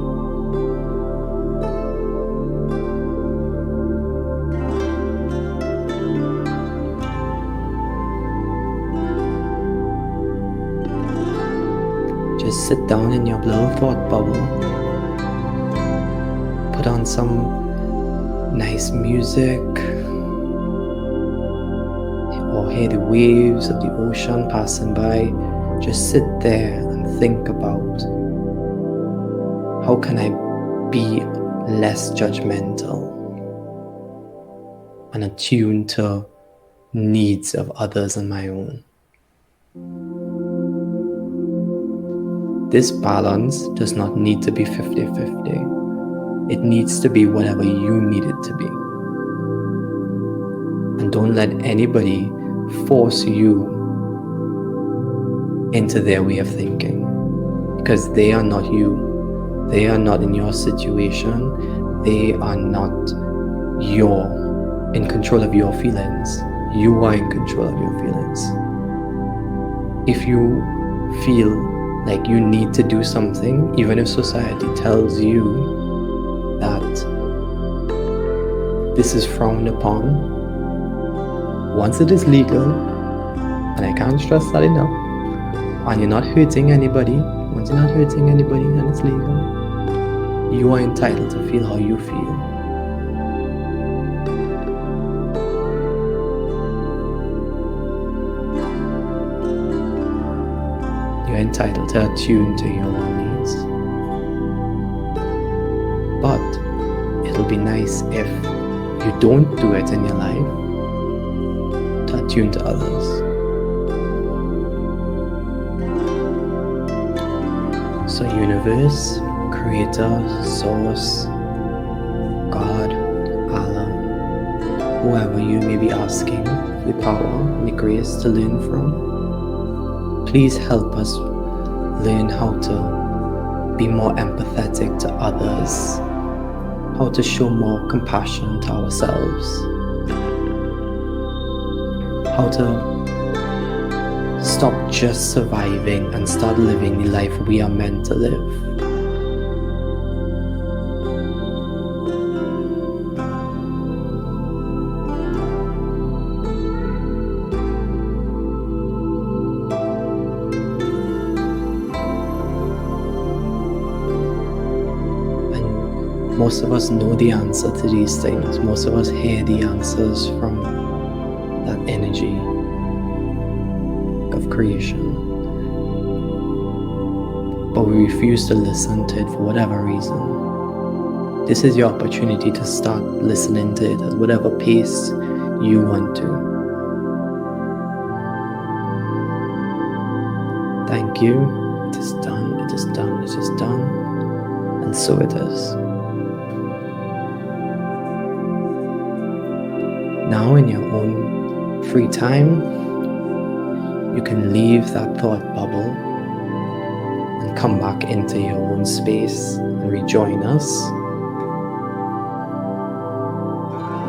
Just sit down in your little thought bubble. Put on some nice music, or hear the waves of the ocean passing by. Just sit there and think about, how can I be less judgmental and attuned to needs of others and my own? This balance does not need to be 50-50. It needs to be whatever you need it to be. And don't let anybody force you into their way of thinking, because they are not you. They are not in your situation. They are not in control of your feelings. You are in control of your feelings. If you feel like you need to do something, even if society tells you that this is frowned upon, once it is legal, and I can't stress that enough, and you're not hurting anybody, once you're not hurting anybody and it's legal, you are entitled to feel how you feel. entitled to attune to your own needs. But it'll be nice if you don't do it in your life to attune to others. So universe, creator, source, God, Allah, whoever you may be asking for the power and the grace to learn from, please help us learn how to be more empathetic to others, how to show more compassion to ourselves, how to stop just surviving and start living the life we are meant to live. And most of us know the answer to these things. Most of us hear the answers from that energy of creation, but we refuse to listen to it for whatever reason. This is your opportunity to start listening to it at whatever pace you want to. Thank you. It is done, it is done, it is done, and so it is. Now, in your own free time, you can leave that thought bubble and come back into your own space and rejoin us.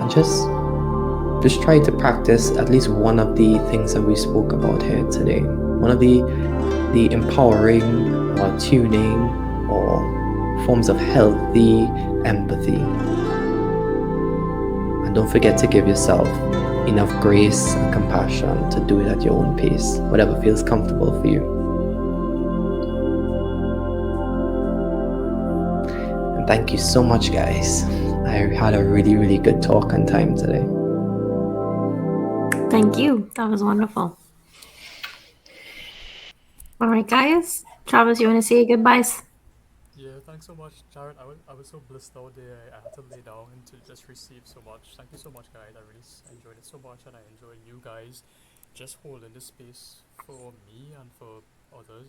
And just try to practice at least one of the things that we spoke about here today. One of the empowering or tuning or forms of healthy empathy. And don't forget to give yourself enough grace and compassion to do it at your own pace, whatever feels comfortable for you. And thank you so much, guys. I had a really, really good talk and time today. Thank you. That was wonderful. All right, guys. Travis, you want to say goodbyes? Yeah, thanks so much, Jared. I was so blissed out there. I had to lay down and to just receive so much. Thank you so much, guys. I really enjoyed it so much, and I enjoyed you guys just holding this space for me and for others,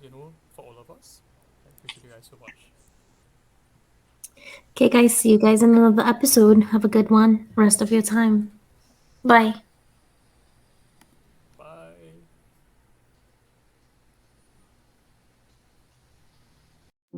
for all of us. I appreciate you guys so much. Okay, guys. See you guys in another episode. Have a good one. Rest of your time. Bye.